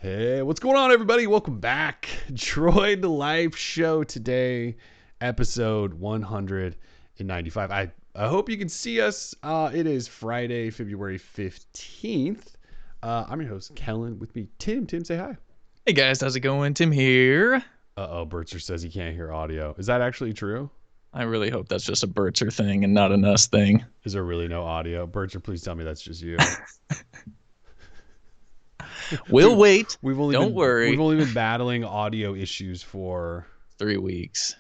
Hey, what's going on, everybody? Welcome back. Droid Life Show today, episode 195. I hope you can see us. It is Friday, February 15th. I'm your host, Kellen. With me, Tim. Tim, say hi. Hey guys, how's it going? Tim here. Bertzer says he can't hear audio. Is that actually true? I really hope that's just a Bertzer thing and not an us thing. Is there really no audio? Bertzer, please tell me that's just you. We'll wait. Don't worry. We've only been battling audio issues for 3 weeks.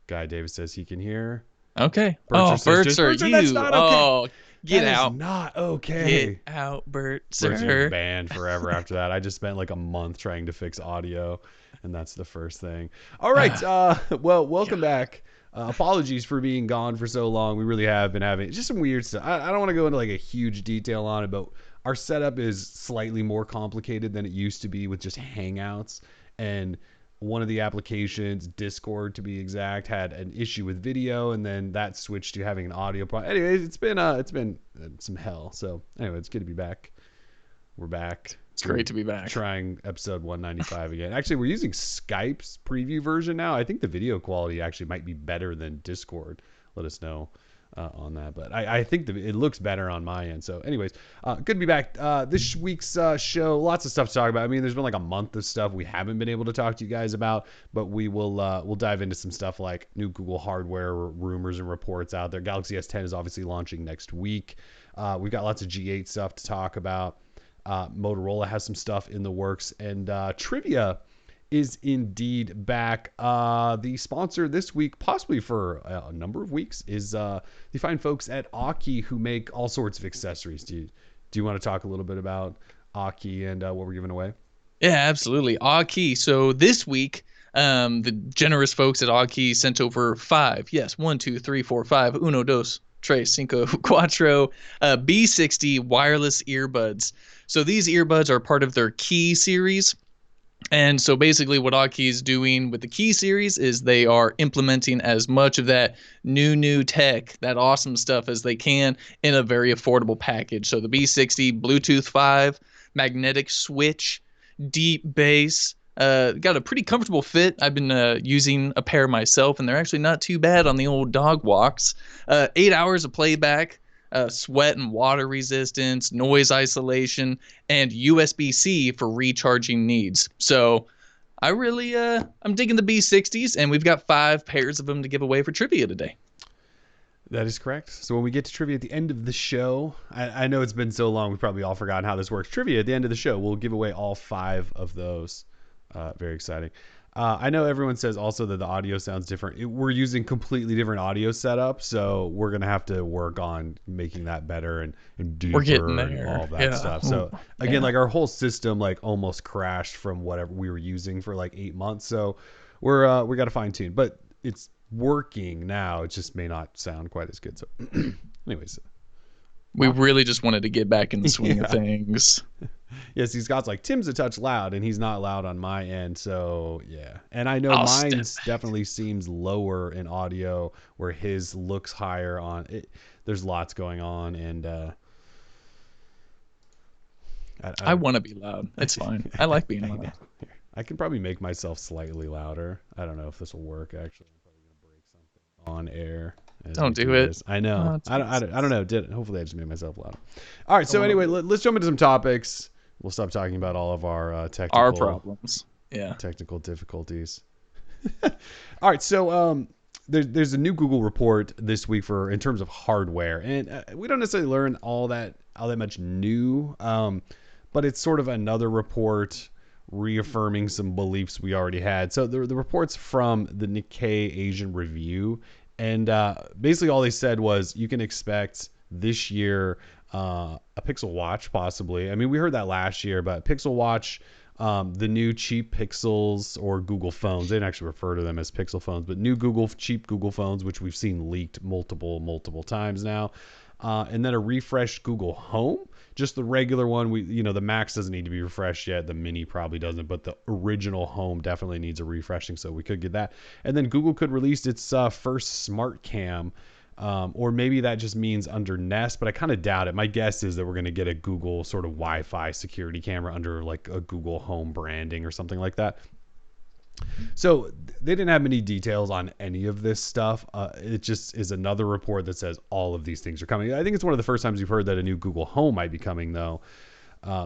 Guy Davis says he can hear. Okay. Bertzer, you. That's not okay. Oh, get that out. Is not okay. Get out, Bertzer. Bertzer banned forever after that. I just spent like a month trying to fix audio, and that's the first thing. All right. Well, welcome back. Apologies for being gone for so long. We really have been having just some weird stuff. I don't want to go into like a huge detail on it, but our setup is slightly more complicated than it used to be with just Hangouts. And one of the applications, Discord to be exact, had an issue with video, and then that switched to having an audio problem. Anyways, it's been some hell. So anyway, it's good to be back. We're back. It's great to be back. Trying episode 195 again. Actually, we're using Skype's preview version now. I think the video quality actually might be better than Discord. Let us know on that. But I think it looks better on my end. So anyways, good to be back. This week's show, lots of stuff to talk about. I mean, there's been like a month of stuff we haven't been able to talk to you guys about, but we'll dive into some stuff like new Google hardware rumors and reports out there. Galaxy S10 is obviously launching next week. We've got lots of G8 stuff to talk about. Motorola has some stuff in the works, and trivia is indeed back. The sponsor this week, possibly for a number of weeks, is the fine folks at Aki, who make all sorts of accessories. Do you want to talk a little bit about Aki and what we're giving away? Yeah, absolutely. Aki. So this week, the generous folks at Aki sent over 5. Yes, 1, 2, 3, 4, 5. Uno, dos, tres, cinco, cuatro. B60 wireless earbuds. So these earbuds are part of their Key series. And so basically what Aki is doing with the Key series is they are implementing as much of that new tech, that awesome stuff as they can in a very affordable package. So the B60, Bluetooth 5, magnetic switch, deep bass, got a pretty comfortable fit. I've been using a pair myself, and they're actually not too bad on the old dog walks. 8 hours of playback. Sweat and water resistance, noise isolation, and USB-C for recharging needs. So I really, I'm digging the B60s, and we've got 5 pairs of them to give away for trivia today. That is correct. So when we get to trivia at the end of the show, I know it's been so long, we've probably all forgotten how this works. Trivia at the end of the show, we'll give away all 5 of those. Very exciting. I know everyone says also that the audio sounds different. We're using completely different audio setup, so we're going to have to work on making that better and deeper we're getting there. And all that stuff. So again, like our whole system like almost crashed from whatever we were using for like 8 months. So we got to fine tune, but it's working now. It just may not sound quite as good. So anyways, we really just wanted to get back in the swing of things. Yes, Scott's like, Tim's a touch loud, and he's not loud on my end, so yeah. And I know mine definitely seems lower in audio, where his looks higher on it. There's lots going on, and I want to be loud. It's fine. I like being loud. I can probably make myself slightly louder. I don't know if this will work, actually. I'm probably going to break something on air. Don't do it. I know. I don't know. Hopefully I just made myself loud. All right. So anyway, let's jump into some topics. We'll stop talking about all of our technical problems. Yeah. Technical difficulties. All right. So there's a new Google report this week in terms of hardware, and we don't necessarily learn all that much new, but it's sort of another report reaffirming some beliefs we already had. So the report's from the Nikkei Asian Review. And basically all they said was you can expect this year a Pixel Watch possibly. I mean, we heard that last year, but Pixel Watch, the new cheap Pixels or Google phones, they didn't actually refer to them as Pixel phones, but new cheap Google phones, which we've seen leaked multiple times now. And then a refreshed Google Home, just the regular one. The Max doesn't need to be refreshed yet. The Mini probably doesn't, but the original Home definitely needs a refreshing, so we could get that. And then Google could release its first smart cam Or maybe that just means under Nest, but I kind of doubt it. My guess is that we're going to get a Google sort of Wi-Fi security camera under like a Google Home branding or something like that. So they didn't have many details on any of this stuff. It just is another report that says all of these things are coming. I think it's one of the first times you've heard that a new Google Home might be coming, though.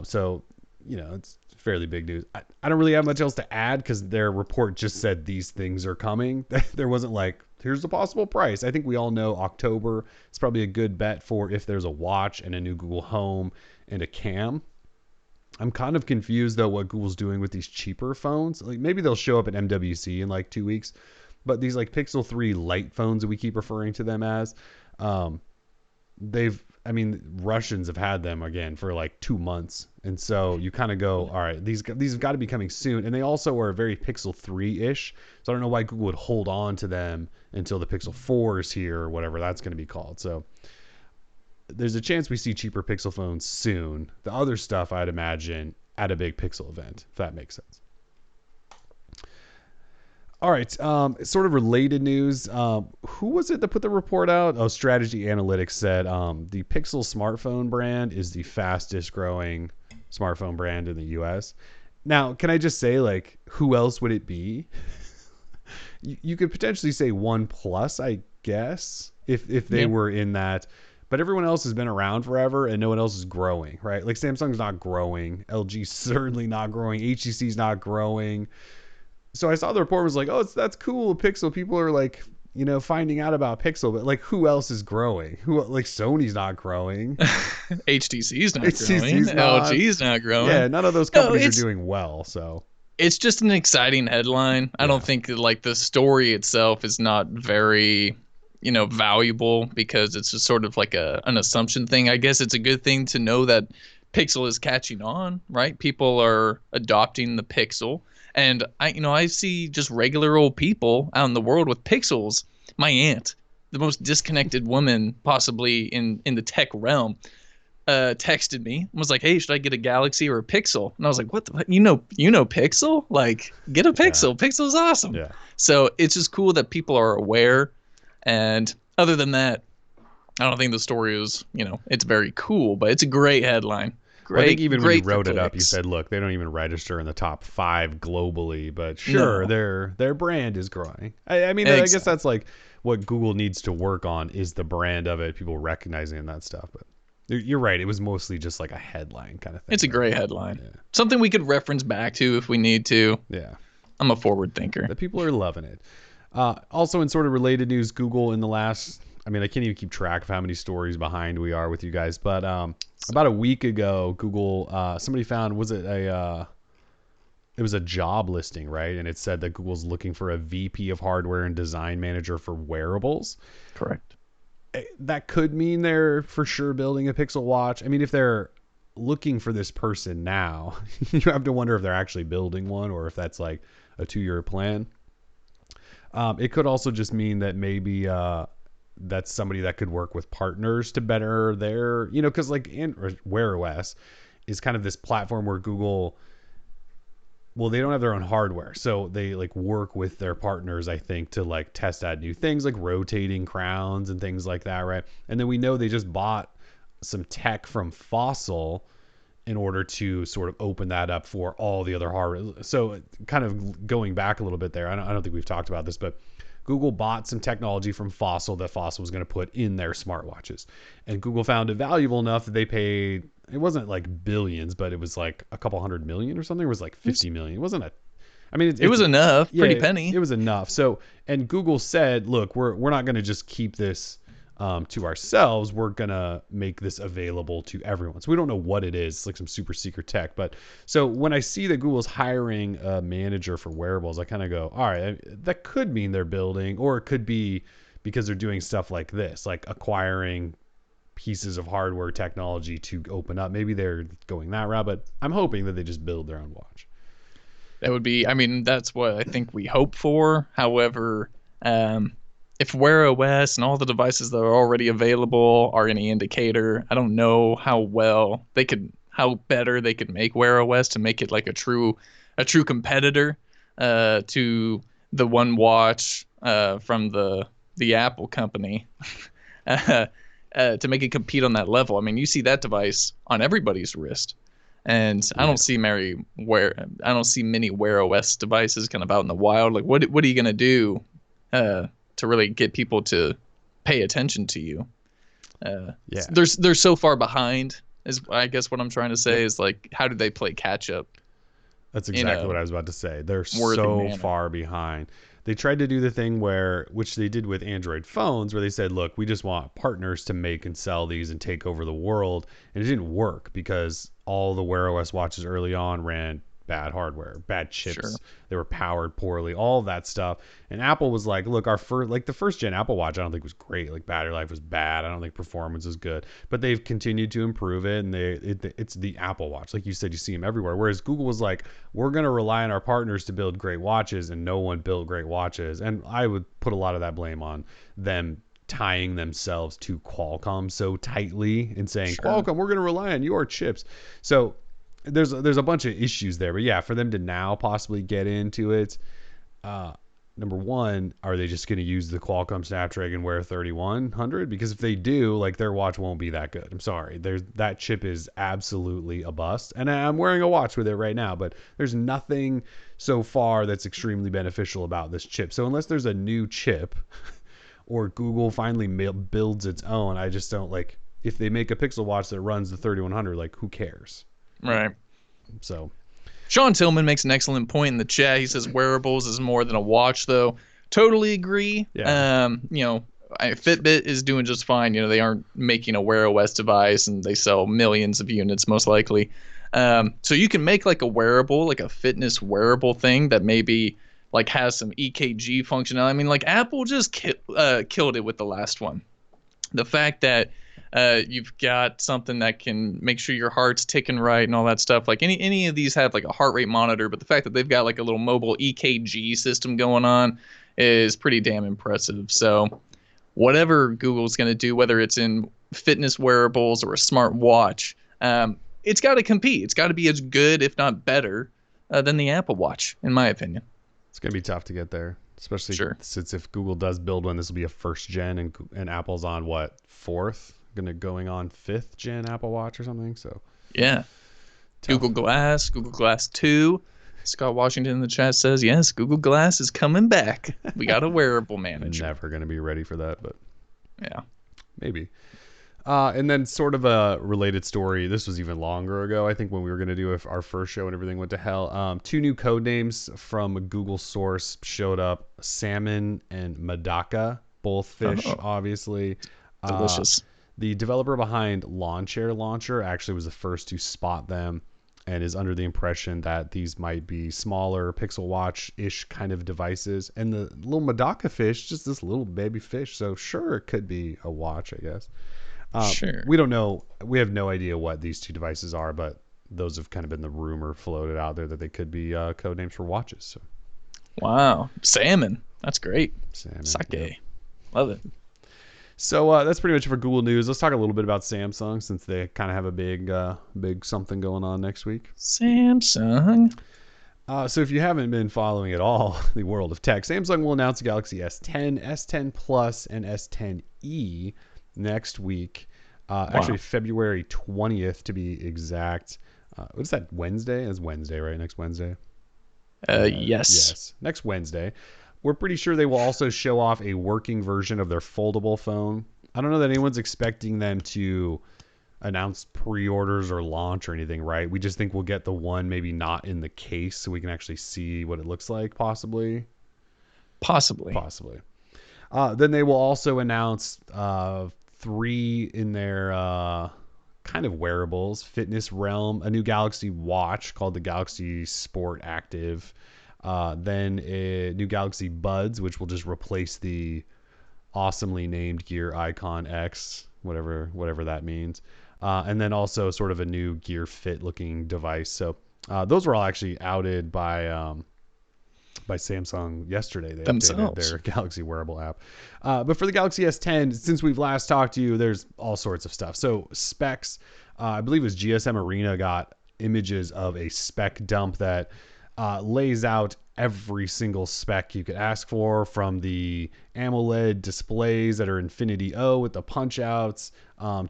So, it's fairly big news. I don't really have much else to add because their report just said these things are coming. There wasn't like, here's the possible price. I think we all know October is probably a good bet for if there's a watch and a new Google Home and a cam. I'm kind of confused though what Google's doing with these cheaper phones. Like maybe they'll show up at MWC in like 2 weeks, but these like Pixel 3 Lite phones that we keep referring to them as, Russians have had them again for like 2 months. And so you kind of go, all right, these have got to be coming soon. And they also are very Pixel 3-ish. So I don't know why Google would hold on to them until the Pixel 4 is here or whatever that's going to be called. So there's a chance we see cheaper Pixel phones soon. The other stuff, I'd imagine, at a big Pixel event, if that makes sense. All right, sort of related news. Who was it that put the report out? Oh, Strategy Analytics said the Pixel smartphone brand is the fastest growing smartphone brand in the U.S. Now, can I just say, like, who else would it be? You could potentially say OnePlus, I guess, if they were in that. But everyone else has been around forever and no one else is growing, right? Like Samsung's not growing. LG's certainly not growing. HTC's not growing. So I saw the report was like, oh, that's cool. Pixel. People are like, finding out about Pixel. But like, who else is growing? Like Sony's not growing. HTC's not HTC's growing. not. LG's not growing. Yeah, none of those companies are doing well. So it's just an exciting headline. I don't think like the story itself is not very valuable because it's just sort of like an assumption thing. I guess it's a good thing to know that Pixel is catching on, right? People are adopting the Pixel. And I see just regular old people out in the world with Pixels. My aunt, the most disconnected woman possibly in the tech realm, texted me and was like, hey, should I get a Galaxy or a Pixel? And I was like, what the, you know Pixel? Like, get a Pixel. Yeah. Pixel's awesome. Yeah. So it's just cool that people are aware. And other than that, I don't think the story is, it's very cool, but it's a great headline. Great. I think even when you wrote it up, you said, look, they don't even register in the top 5 globally, but sure, their brand is growing. I guess that's like what Google needs to work on is the brand of it, people recognizing that stuff. But you're right. It was mostly just like a headline kind of thing. It's a great headline. Yeah. Something we could reference back to if we need to. Yeah. I'm a forward thinker. The people are loving it. Also, in sort of related news, Google in the last, I can't even keep track of how many stories behind we are with you guys, but about a week ago, Google, somebody found, it was a job listing, right? And it said that Google's looking for a VP of hardware and design manager for wearables. Correct. That could mean they're for sure building a Pixel watch. If they're looking for this person now, you have to wonder if they're actually building one or if that's like a 2-year plan. It could also just mean that maybe that's somebody that could work with partners to better their, because like Wear OS is kind of this platform where Google, well, they don't have their own hardware. So they like work with their partners, I think, to like test out new things like rotating crowns and things like that, right? And then we know they just bought some tech from Fossil in order to sort of open that up for all the other hardware. So kind of going back a little bit there, I don't think we've talked about this, but Google bought some technology from Fossil that Fossil was going to put in their smartwatches. And Google found it valuable enough that they paid, it wasn't like billions, but it was like a couple $100 million or something. It was like 50 million. It wasn't it was enough, pretty penny. It was enough. So, and Google said, look, we're not going to just keep this to ourselves. We're going to make this available to everyone. So we don't know what it is. It's like some super secret tech. But so when I see that Google's hiring a manager for wearables, I kind of go, all right, that could mean they're building, or it could be because they're doing stuff like this, like acquiring pieces of hardware technology to open up. Maybe they're going that route, but I'm hoping that they just build their own watch. That would be, that's what I think we hope for. However, if Wear OS and all the devices that are already available are any indicator, I don't know how better they could make Wear OS to make it like a true competitor to the One Watch from the Apple company. uh, to make it compete on that level. I mean, you see that device on everybody's wrist, and I Yeah. don't see I don't see many Wear OS devices kind of out in the wild. Like, what are you gonna do to really get people to pay attention to you? Yeah. They're so far behind. Is I guess what I'm trying to say Yep. is like, how do they play catch up That's in exactly a what I was about to say. They're worthy so manner? far behind. They tried to do the thing where, which they did with Android phones, where they said, look, we just want partners to make and sell these and take over the world. And it didn't work because all the Wear OS watches early on ran bad hardware, bad Sure. chips. They were powered poorly, all of that stuff. And Apple was like, look, the first gen Apple Watch, I don't think was great. Like battery life was bad. I don't think performance was good. But they've continued to improve it, and it's the Apple Watch. Like you said, you see them everywhere. Whereas Google was like, we're going to rely on our partners to build great watches, and no one built great watches. And I would put a lot of that blame on them tying themselves to Qualcomm so tightly and saying, Sure. Qualcomm, we're going to rely on your chips. So there's a bunch of issues there. But yeah, for them to now possibly get into it, number one, are they just going to use the Qualcomm Snapdragon Wear 3100? Because if they do, like, their watch won't be that good. I'm sorry. That chip is absolutely a bust. And I'm wearing a watch with it right now, but there's nothing so far that's extremely beneficial about this chip. So unless there's a new chip or Google finally builds its own, I just don't like, if they make a Pixel watch that runs the 3100, like, who cares? Right. So Sean Tillman makes an excellent point in the chat. He says wearables is more than a watch, though. Totally agree. yeah. Fitbit is doing just fine. They aren't making a Wear OS device, and they sell millions of units most likely. So you can make like a wearable, like a fitness wearable thing that maybe like has some EKG functionality. I mean, like Apple just killed it with the last one. The fact that you've got something that can make sure your heart's ticking right and all that stuff. Like any of these have like a heart rate monitor, but the fact that they've got like a little mobile EKG system going on is pretty damn impressive. So whatever Google's going to do, whether it's in fitness wearables or a smart watch, it's got to compete. It's got to be as good, if not better, than the Apple Watch, in my opinion. It's going to be tough to get there, especially since if Google does build one, this will be a first gen, and Apple's on what, fourth? Going on fifth gen Apple Watch or something. So yeah, tough. Google Glass 2. Scott Washington in the chat says, yes, Google Glass is coming back. We got a wearable manager. Never going to be ready for that, but yeah, maybe. And then sort of a related story. This was even longer ago, I think, when we were going to do our first show and everything went to hell. Two new code names from a Google source showed up: salmon and Medaka, both fish, obviously. Delicious. The developer behind Lawn Chair Launcher actually was the first to spot them and is under the impression that these might be smaller Pixel Watch-ish kind of devices. And the little Medaka fish, just this little baby fish. So sure, it could be a watch, I guess. Sure. We don't know. We have no idea what these two devices are, but those have kind of been the rumor floated out there that they could be code names for watches. So. Wow. Salmon. That's great. Salmon. Sake. Yeah. Love it. So that's pretty much for Google News. Let's talk a little bit about Samsung, since they kind of have a big something going on next week. Samsung. So if you haven't been following at all the world of tech, Samsung will announce the Galaxy S10, S10 Plus, and S10e next week. Actually, February 20th to be exact. What's that, Wednesday? It's Wednesday, right? Next Wednesday? Yes. Yes. Next Wednesday. We're pretty sure they will also show off a working version of their foldable phone. I don't know that anyone's expecting them to announce pre-orders or launch or anything, right? We just think we'll get the one maybe not in the case so we can actually see what it looks like, possibly. Possibly. Then they will also announce 3 in their kind of wearables, fitness realm, a new Galaxy Watch called the Galaxy Sport Active. Then a new Galaxy Buds, which will just replace the awesomely named Gear Icon X, whatever that means. And then also sort of a new Gear Fit looking device. So those were all actually outed by Samsung yesterday. They updated their Galaxy wearable app. But for the Galaxy S10, since we've last talked to you, there's all sorts of stuff. So specs, I believe it was GSM Arena got images of a spec dump that lays out every single spec you could ask for, from the AMOLED displays that are Infinity O with the punch outs,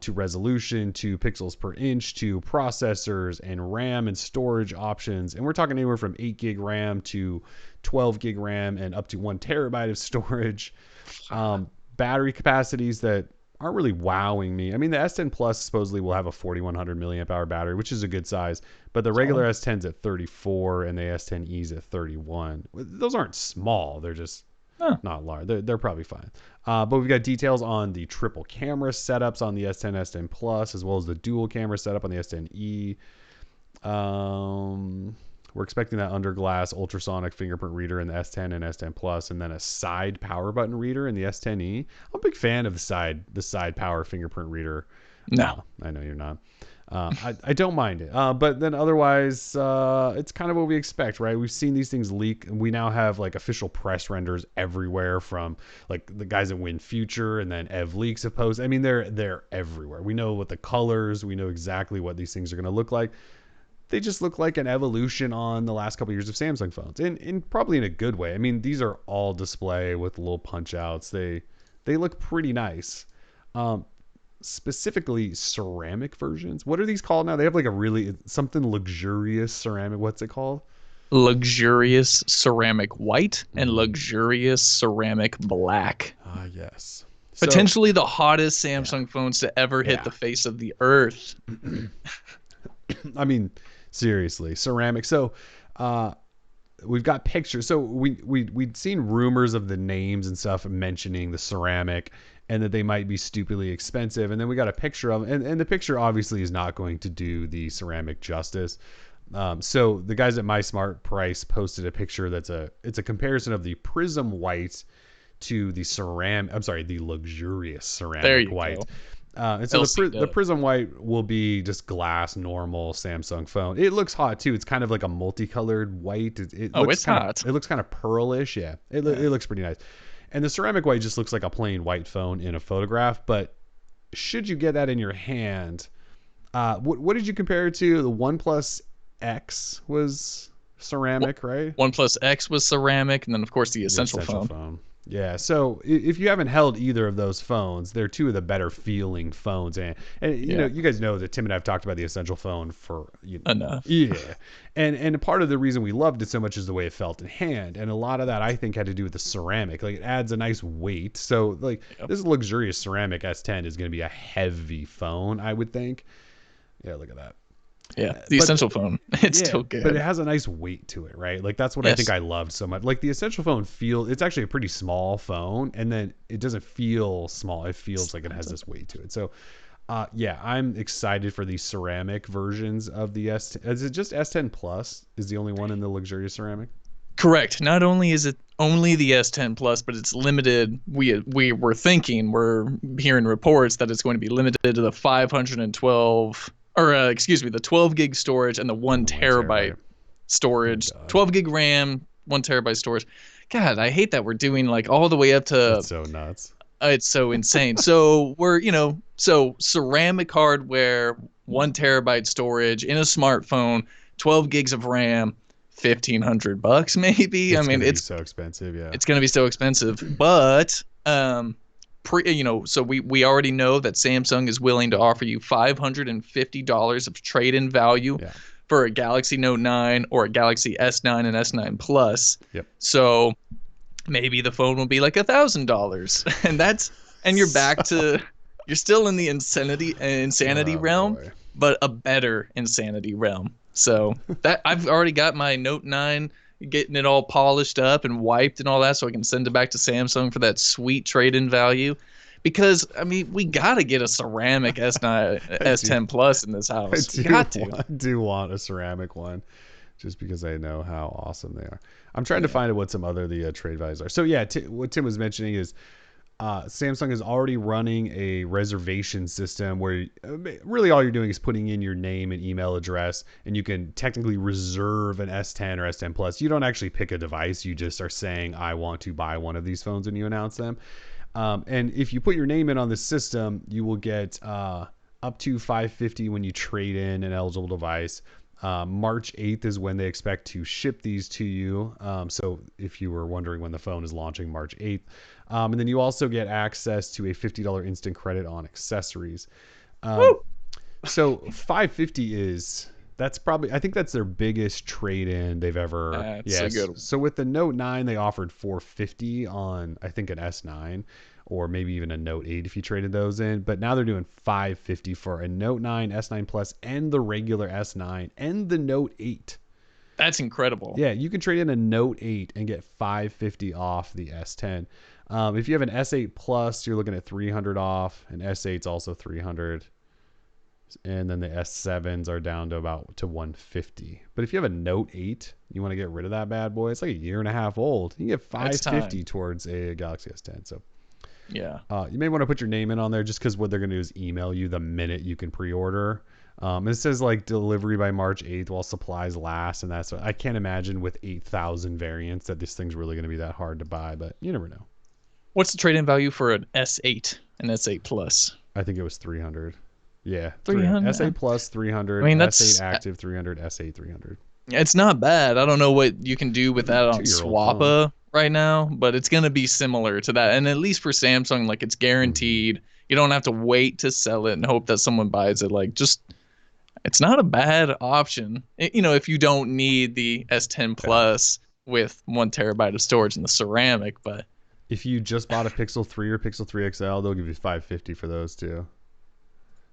to resolution, to pixels per inch, to processors and RAM and storage options. And we're talking anywhere from 8 gig RAM to 12 gig RAM and up to 1 terabyte of storage. Battery capacities that aren't really wowing me. I mean, the S10 Plus supposedly will have a 4100 milliamp hour battery, which is a good size, but the regular S10's at 34 and the S10e's at 31. Those aren't small. They're just not large. They're probably fine. But we've got details on the triple camera setups on the S10, S10 Plus, as well as the dual camera setup on the S10e. We're expecting that under glass ultrasonic fingerprint reader in the S10 and S10 Plus, and then a side power button reader in the S10e. I'm a big fan of the side power fingerprint reader. No, I know you're not. I don't mind it. But then otherwise, it's kind of what we expect, right? We've seen these things leak. We now have like official press renders everywhere, from like the guys at Win Future, and then Ev Leaks have posted. I mean, they're everywhere. We know what the colors. We know exactly what these things are going to look like. They just look like an evolution on the last couple of years of Samsung phones, and probably in a good way. I mean, these are all display with little punch outs. They look pretty nice. Specifically ceramic versions. What are these called now? They have like a really something luxurious ceramic. What's it called? Luxurious ceramic white and luxurious ceramic black. Yes. Potentially the hottest Samsung phones to ever hit the face of the earth. I mean, seriously, ceramic. So, we've got pictures. So we'd seen rumors of the names and stuff mentioning the ceramic, and that they might be stupidly expensive. And then we got a picture of them, and the picture obviously is not going to do the ceramic justice. So the guys at My Smart Price posted a picture it's a comparison of the Prism white to the the luxurious ceramic white. And so the Prism white will be just glass, normal Samsung phone. It looks hot too. It's kind of like a multicolored white. It's hot. It looks kind of pearlish. Yeah, it looks pretty nice. And the ceramic white just looks like a plain white phone in a photograph. But should you get that in your hand, what did you compare it to? The OnePlus X was ceramic, right? OnePlus X was ceramic, and then of course the Essential phone. Yeah, so if you haven't held either of those phones, they're two of the better feeling phones. And you know, you guys know that Tim and I have talked about the Essential phone for enough. Yeah, and part of the reason we loved it so much is the way it felt in hand, and a lot of that I think had to do with the ceramic. Like, it adds a nice weight. So like this luxurious ceramic S10 is going to be a heavy phone, I would think. Yeah, look at that. Yeah, the Essential phone. It's still good. But it has a nice weight to it, right? Like, that's what I think I loved so much. Like, the Essential phone it's actually a pretty small phone, and then it doesn't feel small. It feels like it has this weight to it. So, I'm excited for these ceramic versions of the S10. Is it just S10 Plus is the only one in the luxurious ceramic? Correct. Not only is it only the S10 Plus, but it's limited. We're hearing reports that it's going to be limited to the 512... the 12 gig storage and the 1 terabyte storage, 12 gig RAM, 1 terabyte storage. God, I hate that we're doing like all the way up to. That's so nuts. It's so insane. So we're, ceramic hardware, 1 terabyte storage in a smartphone, 12 gigs of RAM, $1,500 maybe. It's so expensive. Yeah, it's going to be so expensive, but so we already know that Samsung is willing to offer you $550 of trade-in value for a Galaxy Note 9 or a Galaxy S9 and S9 Plus. Yep. So maybe the phone will be like $1,000, and you're back to you're still in the insanity realm, boy. But a better insanity realm. So that I've already got my Note 9. Getting it all polished up and wiped and all that, so I can send it back to Samsung for that sweet trade-in value. Because we gotta get a ceramic S9, S10 Plus in this house. I do want a ceramic one, just because I know how awesome they are. I'm trying to find out what some other the trade values are. So what Tim was mentioning is Samsung is already running a reservation system where really all you're doing is putting in your name and email address, and you can technically reserve an S10 or S10 Plus. You don't actually pick a device. You just are saying, I want to buy one of these phones when you announce them. And if you put your name in on the system, you will get up to $550 when you trade in an eligible device. March 8th is when they expect to ship these to you. So if you were wondering when the phone is launching, March 8th. And then you also get access to a $50 instant credit on accessories. Woo! So 550 is that's probably I think that's their biggest trade-in they've ever. That's a Yes. good one. So with the Note 9 they offered 450 on I think an S9 or maybe even a Note 8 if you traded those in, but now they're doing 550 for a Note 9, S9 Plus and the regular S9 and the Note 8. That's incredible. Yeah, you can trade in a Note 8 and get 550 off the S10. If you have an S8 Plus, you're looking at 300 off, and S8's also 300. And then the S7s are down to about to 150. But if you have a Note 8, you want to get rid of that bad boy. It's like a year and a half old. You can get 550 towards a Galaxy S10. So yeah, you may want to put your name in on there just because what they're going to do is email you the minute you can pre-order. It says like delivery by March 8th while supplies last, and that's I can't imagine with 8,000 variants that this thing's really going to be that hard to buy, but you never know. what's the trade-in value for an S8 and S8 Plus? I think it was 300. Yeah, 300. S8 Plus 300, I mean, S8 Active 300, S8 300. It's not bad. I don't know what you can do with that on Two-year-old Swappa right now, but it's gonna be similar to that. And at least for Samsung, like it's guaranteed. You don't have to wait to sell it and hope that someone buys it. Like just, it's not a bad option. You know, if you don't need the S10 Plus with 1 terabyte of storage in the ceramic, but if you just bought a Pixel 3 or Pixel 3 XL, they'll give you 550 for those too.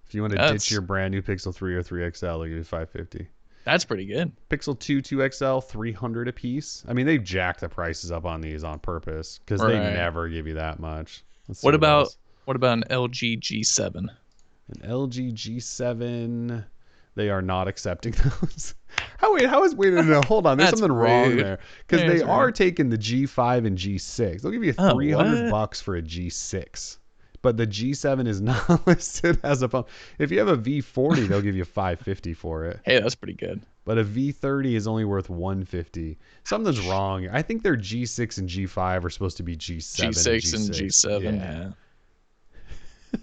If you want to ditch your brand new Pixel 3 or 3 XL, they'll give you 550. That's pretty good. Pixel 2, 2 XL, 300 a piece. I mean, they've jacked the prices up on these on purpose because they never give you that much. What about an LG G7? An LG G7, they are not accepting those. How is wait no, hold on, there's something wrong there because they are taking the G5 and G6. They'll give you $300 for a G6. But the G7 is not listed as a phone. If you have a V40, they'll give you $550 for it. Hey, that's pretty good. But a V30 is only worth $150. Something's wrong. I think their G6 and G5 are supposed to be G7. G6 and G7, yeah.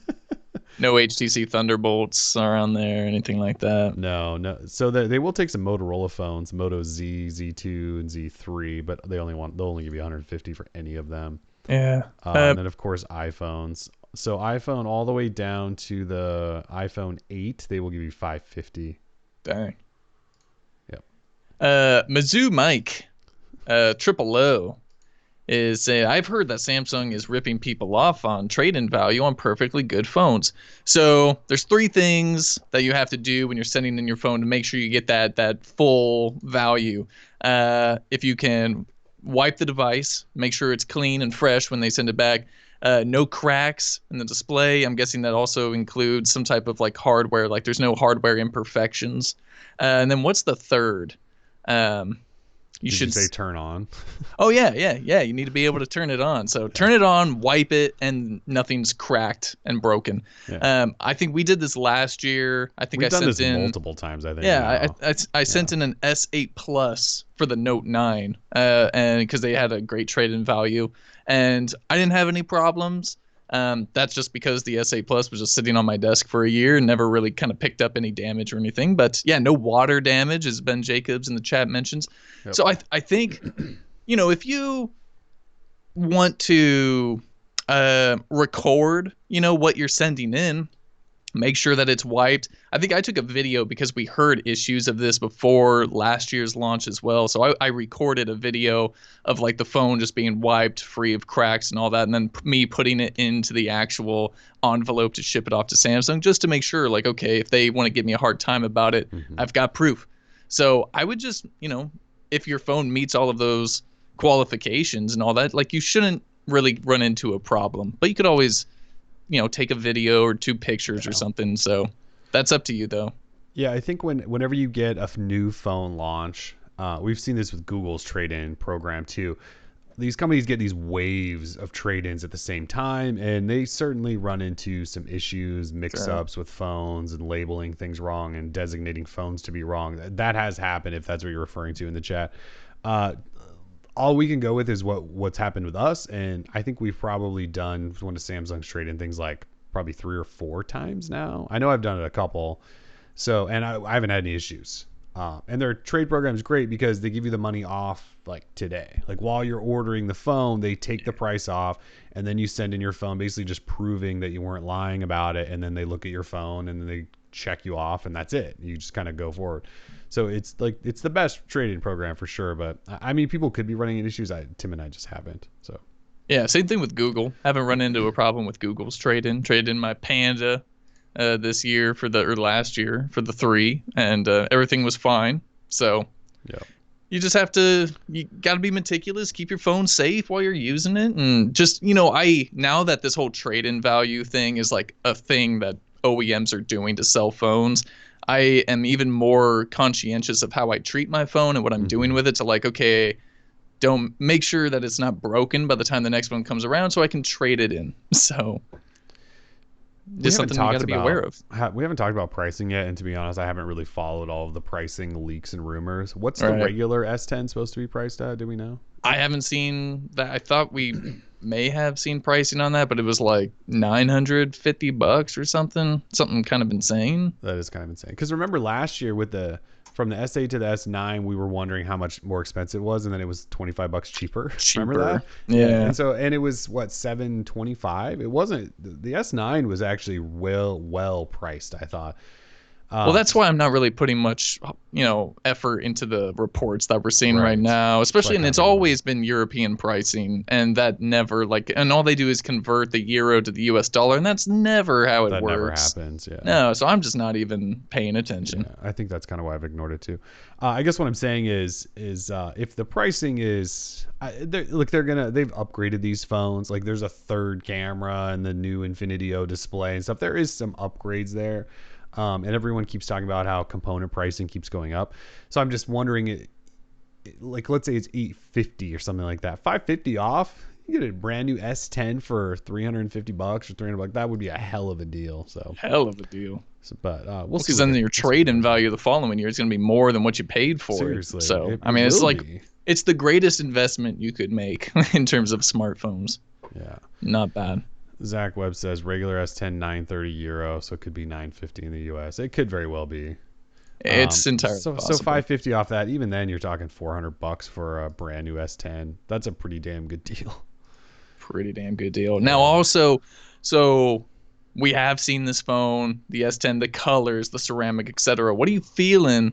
No HTC Thunderbolts are on there, anything like that. No. So they will take some Motorola phones, Moto Z, Z2, and Z3, but they'll only give you $150 for any of them. Yeah. And then of course iPhones. So iPhone all the way down to the iPhone 8, they will give you $550. Dang. Yep. Mizzou Mike, Triple O, is saying, I've heard that Samsung is ripping people off on trade-in value on perfectly good phones. So there's 3 things that you have to do when you're sending in your phone to make sure you get that full value. If you can wipe the device, make sure it's clean and fresh when they send it back. No cracks in the display. I'm guessing that also includes some type of like hardware, like there's no hardware imperfections. And then what's the third? You should say turn on. Oh yeah. You need to be able to turn it on. So turn it on, wipe it, and nothing's cracked and broken. Yeah. I think we did this last year. I think We've done sent this in multiple times. I think. Yeah, I sent in an S8 Plus for the Note 9, and because they had a great trade-in value, and I didn't have any problems. That's just because the S8 Plus was just sitting on my desk for a year and never really kind of picked up any damage or anything. But yeah, no water damage, as Ben Jacobs in the chat mentions. Yep. So I think, if you want to record, what you're sending in, make sure that it's wiped. I think I took a video because we heard issues of this before last year's launch as well. So I recorded a video of like the phone just being wiped free of cracks and all that, and then me putting it into the actual envelope to ship it off to Samsung just to make sure, like, okay, if they want to give me a hard time about it, I've got proof. So I would just, if your phone meets all of those qualifications and all that, like you shouldn't really run into a problem. But you could always take a video or 2 pictures or something. So that's up to you though. Yeah, I think whenever you get a new phone launch, we've seen this with Google's trade-in program too. These companies get these waves of trade-ins at the same time, and they certainly run into some issues, mix-ups with phones and labeling things wrong and designating phones to be wrong. That has happened, if that's what you're referring to in the chat. All we can go with is what's happened with us, and I think we've probably done one of Samsung's trade-in things like probably 3 or 4 times now. I know I've done it a couple, so and I haven't had any issues. And their trade program is great because they give you the money off like today. Like while you're ordering the phone, they take the price off, and then you send in your phone, basically just proving that you weren't lying about it. And then they look at your phone and then they check you off, and that's it. You just kind of go forward. So it's the best trading program for sure. But I mean, people could be running into issues. Tim and I just haven't. So Yeah, same thing with Google. Haven't run into a problem with Google's trade-in. Traded in my Panda this year or last year for the 3, and everything was fine. So yeah. you just you got to be meticulous, keep your phone safe while you're using it. And just, now that this whole trade-in value thing is like a thing that OEMs are doing to sell phones, I am even more conscientious of how I treat my phone and what I'm doing with it, to like, okay, don't make sure that it's not broken by the time the next one comes around so I can trade it in. So just something you got to be aware of. We haven't talked about pricing yet, and to be honest, I haven't really followed all of the pricing leaks and rumors. What's the regular S10 supposed to be priced at? Do we know? I haven't seen that. I thought we may have seen pricing on that, but it was like $950 or something kind of insane. That is kind of insane. Because remember last year with from the S8 to the S9, we were wondering how much more expensive it was, and then it was $25 cheaper. Remember that? Yeah. And it was what, $725? It wasn't. The S9 was actually well priced, I thought. Well, that's why I'm not really putting much, effort into the reports that we're seeing right now, especially, and it's always been European pricing, and that never and all they do is convert the euro to the US dollar, and that's never how it works. That never happens. Yeah. No, so I'm just not even paying attention. Yeah, I think that's kind of why I've ignored it too. I guess what I'm saying is if the pricing is, they've upgraded these phones. Like there's a third camera and the new Infinity O display and stuff. There is some upgrades there. And everyone keeps talking about how component pricing keeps going up. So I'm just wondering, like, let's say it's $850 or something like that. $550 off, you get a brand new S10 for $350 or $300. That would be a hell of a deal. So hell of a deal. So, but we'll see. Because then your trade-in value the following year is going to be more than what you paid for. Seriously. So it's the greatest investment you could make in terms of smartphones. Yeah. Not bad. Zach Webb says regular S10 930 euro, so it could be 950 in the US. It could very well be. It's entirely possible. So 550 off that. Even then, you're talking $400 for a brand new S10. That's a pretty damn good deal. Pretty damn good deal. Now, also, so we have seen this phone, the S10, the colors, the ceramic, etc. What are you feeling?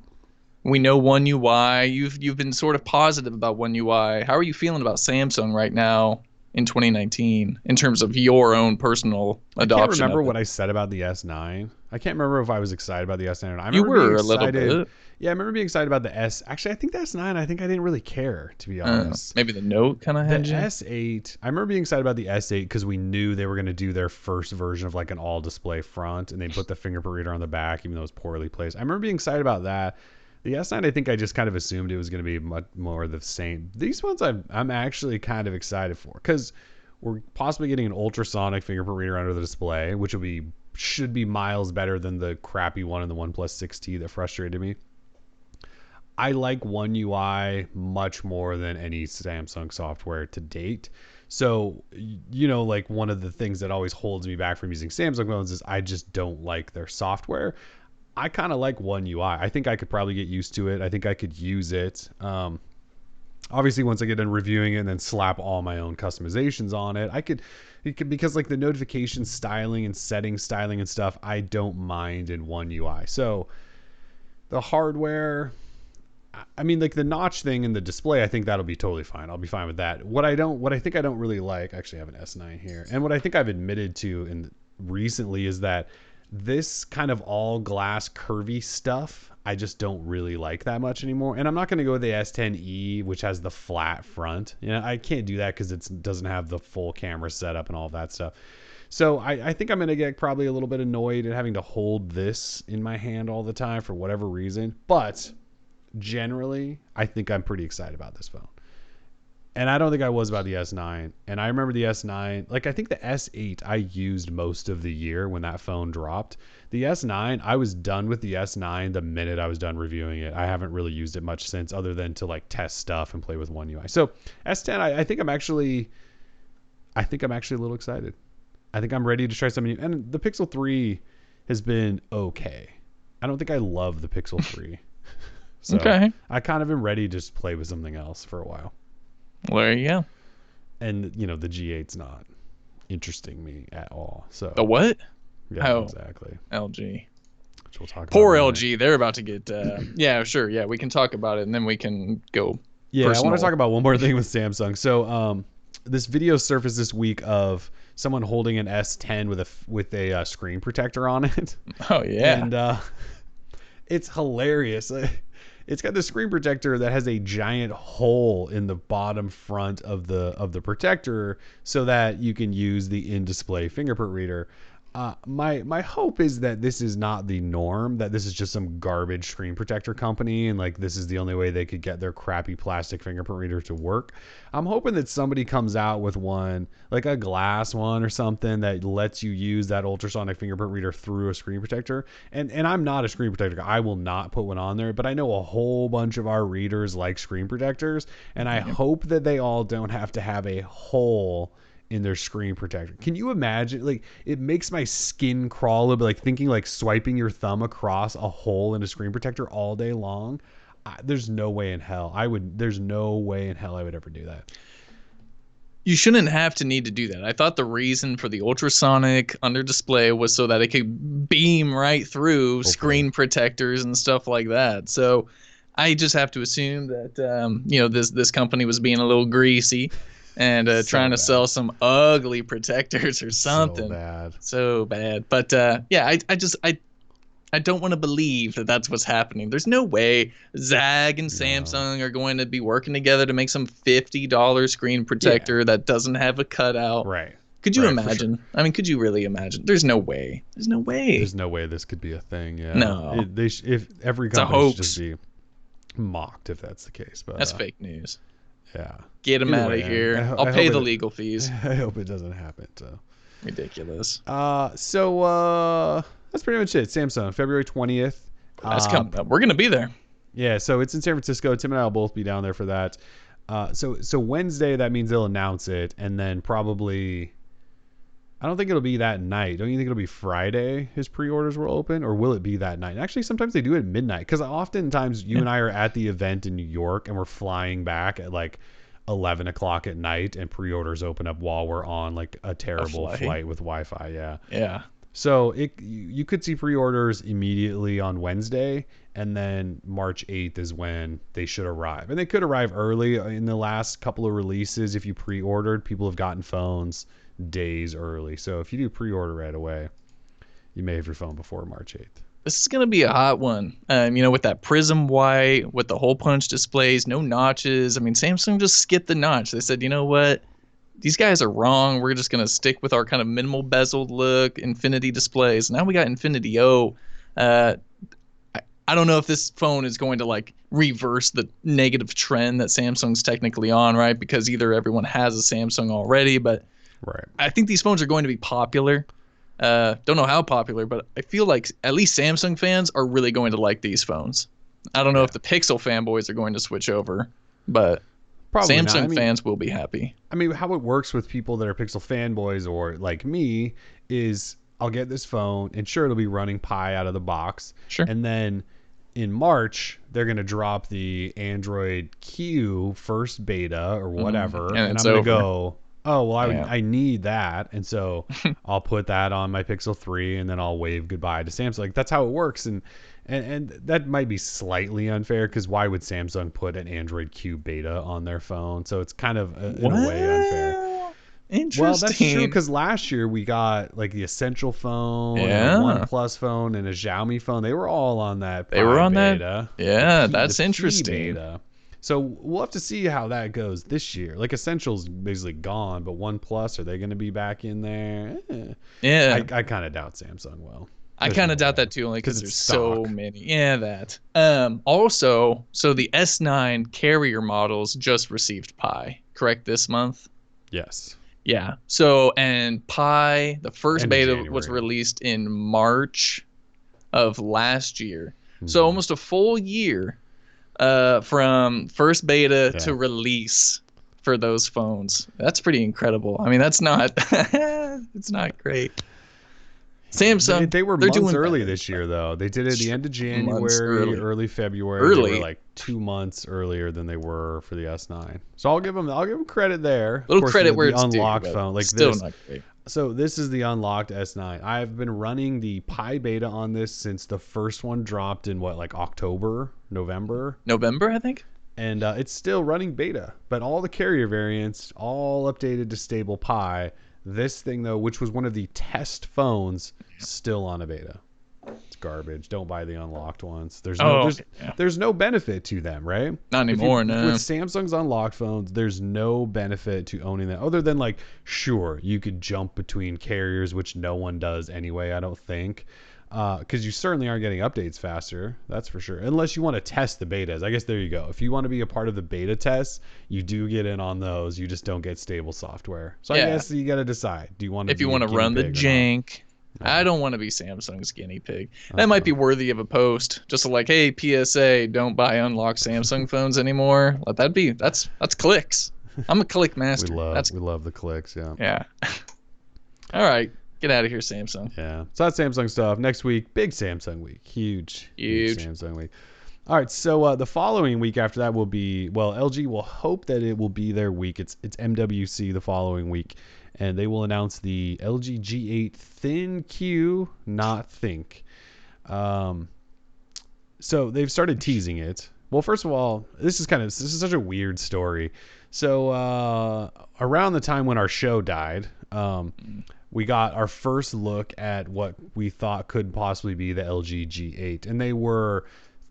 We know One UI. You've been sort of positive about One UI. How are you feeling about Samsung right now in 2019 in terms of your own personal adoption? I can't remember what I said about the S9. I can't remember if I was excited about the S9 or not. You were a little bit. Yeah, I remember being excited about the S. Actually, I think the S9, I didn't really care, to be honest. Maybe the Note kind of had the S8. I remember being excited about the S8 because we knew they were going to do their first version of like an all-display front, and they put the fingerprint reader on the back, even though it was poorly placed. I remember being excited about that. The S9, I think I just kind of assumed it was going to be much more of the same. These ones I'm actually kind of excited for because we're possibly getting an ultrasonic fingerprint reader under the display, which should be miles better than the crappy one in the OnePlus 6T that frustrated me. I like One UI much more than any Samsung software to date. So, like one of the things that always holds me back from using Samsung phones is I just don't like their software. I kind of like One UI. I think I could probably get used to it. I think I could use it. Obviously, once I get done reviewing it and then slap all my own customizations on it, because like the notification styling and setting styling and stuff, I don't mind in One UI. So the hardware, I mean, like the notch thing in the display, I think that'll be totally fine. I'll be fine with that. What I think I don't really like, actually I have an S9 here, and what I think I've admitted to recently is that this kind of all glass curvy stuff, I just don't really like that much anymore. And I'm not going to go with the S10e, which has the flat front. I can't do that because it doesn't have the full camera setup and all of that stuff. So I think I'm going to get probably a little bit annoyed at having to hold this in my hand all the time for whatever reason. But generally, I think I'm pretty excited about this phone. And I don't think I was about the S9. And I remember the S9, like I think the S8 I used most of the year when that phone dropped. The S9, I was done with the S9 the minute I was done reviewing it. I haven't really used it much since, other than to like test stuff and play with One UI. So S10, I think I'm actually a little excited. I think I'm ready to try something new. And the Pixel 3 has been okay. I don't think I love the Pixel 3. So Okay. I kind of am ready to just play with something else for a while. Well, there you go. And the G8's not interesting me at all. So The what? yeah, Oh, exactly. LG. Which we'll talk Poor about in a LG. They're about to get. Yeah, sure. Yeah, we can talk about it, and then we can go. Yeah, I want to personal. talk about one more thing with Samsung. So, this video surfaced this week of someone holding an S10 with a screen protector on it, Oh yeah. and it's hilarious. It's got the screen protector that has a giant hole in the bottom front of the protector, so that you can use the in-display fingerprint reader. My hope is that this is not the norm, that this is just some garbage screen protector company and like this is the only way they could get their crappy plastic fingerprint reader to work. I'm hoping that somebody comes out with one, like a glass one or something, that lets you use that ultrasonic fingerprint reader through a screen protector. And I'm not a screen protector guy. I will not put one on there, but I know a whole bunch of our readers like screen protectors, and I hope that they all don't have to have a hole in their screen protector. Can you imagine? Like, it makes my skin crawl a bit, like thinking like swiping your thumb across a hole in a screen protector all day long. There's no way in hell I would ever do that. You shouldn't have to need to do that. I thought the reason for the ultrasonic under display was so that it could beam right through screen protectors and stuff like that. So I just have to assume that this company was being a little greasy and trying to sell some ugly protectors or something. So bad. But yeah, I don't want to believe that that's what's happening. There's no way Zag and Samsung are going to be working together to make some $50 screen protector that doesn't have a cutout. Right. Could you imagine? Sure. I mean, could you really imagine? There's no way. There's no way. There's no way this could be a thing. Yeah. No. If every company should just be mocked if that's the case. But that's fake news. Yeah. Get them out of here. I'll pay the legal fees. I hope it doesn't happen. So. Ridiculous. So that's pretty much it. Samsung, February 20th. That's coming up. We're gonna be there. Yeah, so it's in San Francisco. Tim and I will both be down there for that. So Wednesday, that means they'll announce it, and then probably, I don't think it'll be that night. Don't you think it'll be Friday his pre-orders will open, or will it be that night? Actually, sometimes they do it at midnight, because oftentimes you and I are at the event in New York, and we're flying back at like 11 o'clock at night, and pre-orders open up while we're on like a terrible flight with Wi-Fi. Yeah. So you could see pre-orders immediately on Wednesday, and then March 8th is when they should arrive. And they could arrive early. In the last couple of releases, if you pre-ordered, people have gotten phones days early. So if you do pre-order right away, you may have your phone before March 8th. This is going to be a hot one. With that Prism white, with the hole punch displays, no notches. I mean, Samsung just skipped the notch. They said, you know what? These guys are wrong. We're just going to stick with our kind of minimal bezeled look, infinity displays. Now we got Infinity O. I don't know if this phone is going to like reverse the negative trend that Samsung's technically on, right? Because either everyone has a Samsung already, but right. I think these phones are going to be popular. Don't know how popular, but I feel like at least Samsung fans are really going to like these phones. I don't know if the Pixel fanboys are going to switch over, but probably Samsung fans will be happy. I mean, how it works with people that are Pixel fanboys or like me is I'll get this phone and sure, it'll be running Pi out of the box. Sure. And then in March, they're going to drop the Android Q first beta or whatever. And I'm going to go, oh, well, I need that. And so I'll put that on my Pixel 3 and then I'll wave goodbye to Samsung. Like, that's how it works. And that might be slightly unfair because why would Samsung put an Android Q beta on their phone? So it's kind of in a way unfair. Interesting. Well, that's true because last year we got like the Essential phone, and a OnePlus phone, and a Xiaomi phone. They were all on that. They were on beta. That. Yeah, that's interesting. Beta. So we'll have to see how that goes this year. Like Essential's basically gone, but OnePlus, are they going to be back in there? Yeah. I kind of doubt Samsung will. I kind of doubt that too, only because there's so many. Yeah, that. Also, so the S9 carrier models just received Pi, correct, this month? Yes. Yeah. So, and Pi, the first beta was released in March of last year. Mm-hmm. So almost a full year from first beta to release for those phones. That's pretty incredible. I mean, that's not, it's not great. Samsung, They were they're months doing early better. this year, though. They did it at the end of Months January, early. early February. They were Early. like 2 months earlier than they were for the S9. So I'll give them credit there. Of Little course, credit where the it's due, unlocked but phone like still this. not great. So this is the unlocked S9. I've been running the Pi beta on this since the first one dropped in like October, November, November, I think. and it's still running beta. But all the carrier variants all updated to stable Pi. This thing though, which was one of the test phones, still on a beta. It's garbage. Don't buy the unlocked ones. There's no benefit to them, right? Not anymore, no. With Samsung's unlocked phones, there's no benefit to owning them other than like, sure, you could jump between carriers, which no one does anyway, I don't think. Because you certainly aren't getting updates faster, that's for sure. Unless you want to test the betas. I guess there you go. If you want to be a part of the beta tests, you do get in on those. You just don't get stable software. So I guess you got to decide. Do you want to if you want to run the jank? I don't want to be Samsung's guinea pig. That might be worthy of a post. Just like, hey, PSA, don't buy unlocked Samsung phones anymore. Let that be. That's clicks. I'm a click master. We love the clicks, yeah. Yeah. All right. Get out of here, Samsung. Yeah. So that's Samsung stuff. Next week, big Samsung week. Huge Samsung week. All right. So the following week after that will be, well, LG will hope that it will be their week. It's MWC the following week. And they will announce the LG G8 Thin Q, not Think. So they've started teasing it. Well, first of all, this is such a weird story. So around the time when our show died, we got our first look at what we thought could possibly be the LG G8, and they were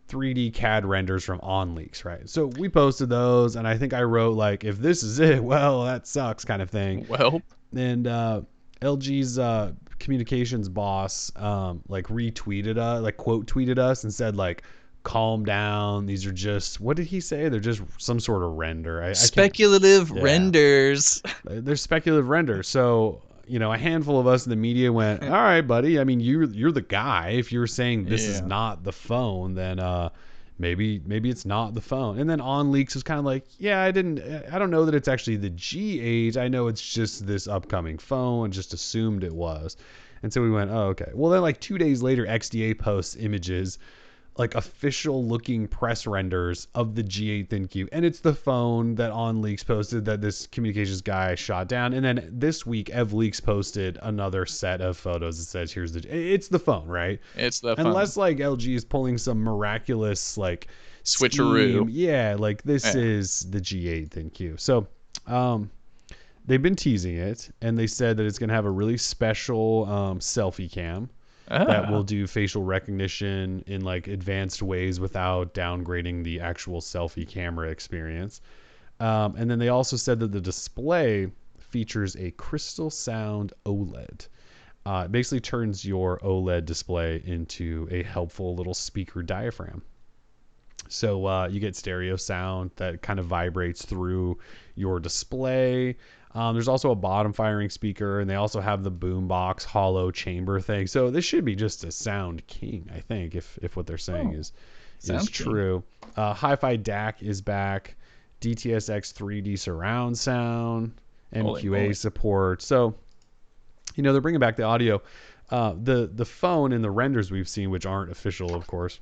3D CAD renders from OnLeaks, right? So we posted those, and I think I wrote like, if this is it, well, that sucks kind of thing. Well, and LG's communications boss like retweeted us, like quote tweeted us and said like, calm down, these are just, what did he say? They're just some sort of render. Speculative renders. They're speculative renders. So, you know, a handful of us in the media went, all right, buddy. I mean, you're the guy. If you're saying this is not the phone, then maybe it's not the phone. And then OnLeaks was kind of like, yeah, I don't know that it's actually the G8. I know it's just this upcoming phone. Just assumed it was. And so we went, oh, okay. Well, then like 2 days later, XDA posts images, like official looking press renders of the G8 Thin Q, and it's the phone that OnLeaks posted that this communications guy shot down. And then this week, EvLeaks posted another set of photos that says, it's the phone, right? It's the phone. Unless like LG is pulling some miraculous like switcheroo. Scheme. Yeah, like this is the G8 Thin Q. So they've been teasing it, and they said that it's going to have a really special selfie cam. That will do facial recognition in like advanced ways without downgrading the actual selfie camera experience. And then they also said that the display features a crystal sound OLED. It basically turns your OLED display into a helpful little speaker diaphragm. So you get stereo sound that kind of vibrates through your display. There's also a bottom firing speaker, and they also have the boombox hollow chamber thing. So this should be just a sound king, I think, if what they're saying is true. Hi-Fi DAC is back. DTS:X 3D surround sound, MQA support. So, you know, they're bringing back the audio. The phone in the renders we've seen, which aren't official, of course,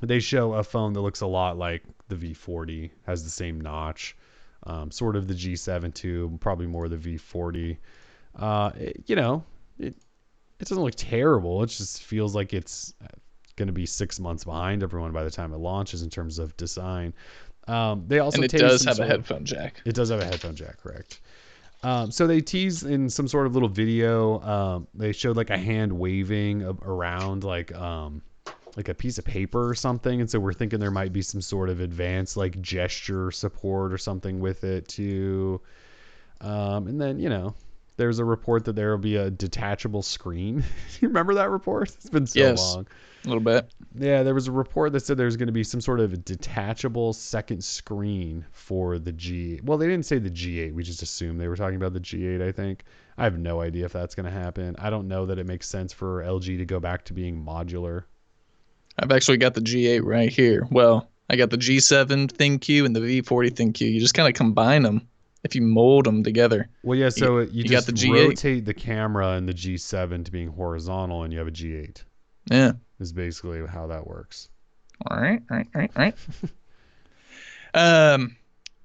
they show a phone that looks a lot like the V40, has the same notch. Sort of the G7 too, probably more the V40. It doesn't look terrible. It just feels like it's going to be 6 months behind everyone by the time it launches in terms of design. They also and it does have a headphone jack. It does have a headphone jack, correct. So they teased in some sort of little video. They showed like a hand waving around like a piece of paper or something, and so we're thinking there might be some sort of advanced like gesture support or something with it too. And then, you know, there's a report that there will be a detachable screen. You remember that report? It's been so long. A little bit. Yeah, there was a report that said there's going to be some sort of a detachable second screen for the G8. Well, they didn't say the G8. We just assumed they were talking about the G8, I think. I have no idea if that's going to happen. I don't know that it makes sense for LG to go back to being modular. I've actually got the G8 right here. Well, I got the G7 Thin Q and the V40 Thin Q. You just kind of combine them. if you mold them together. Well, yeah. So you got just the G8. rotate the camera in the G7 to being horizontal, and you have a G8. Yeah. Is basically how that works. All right.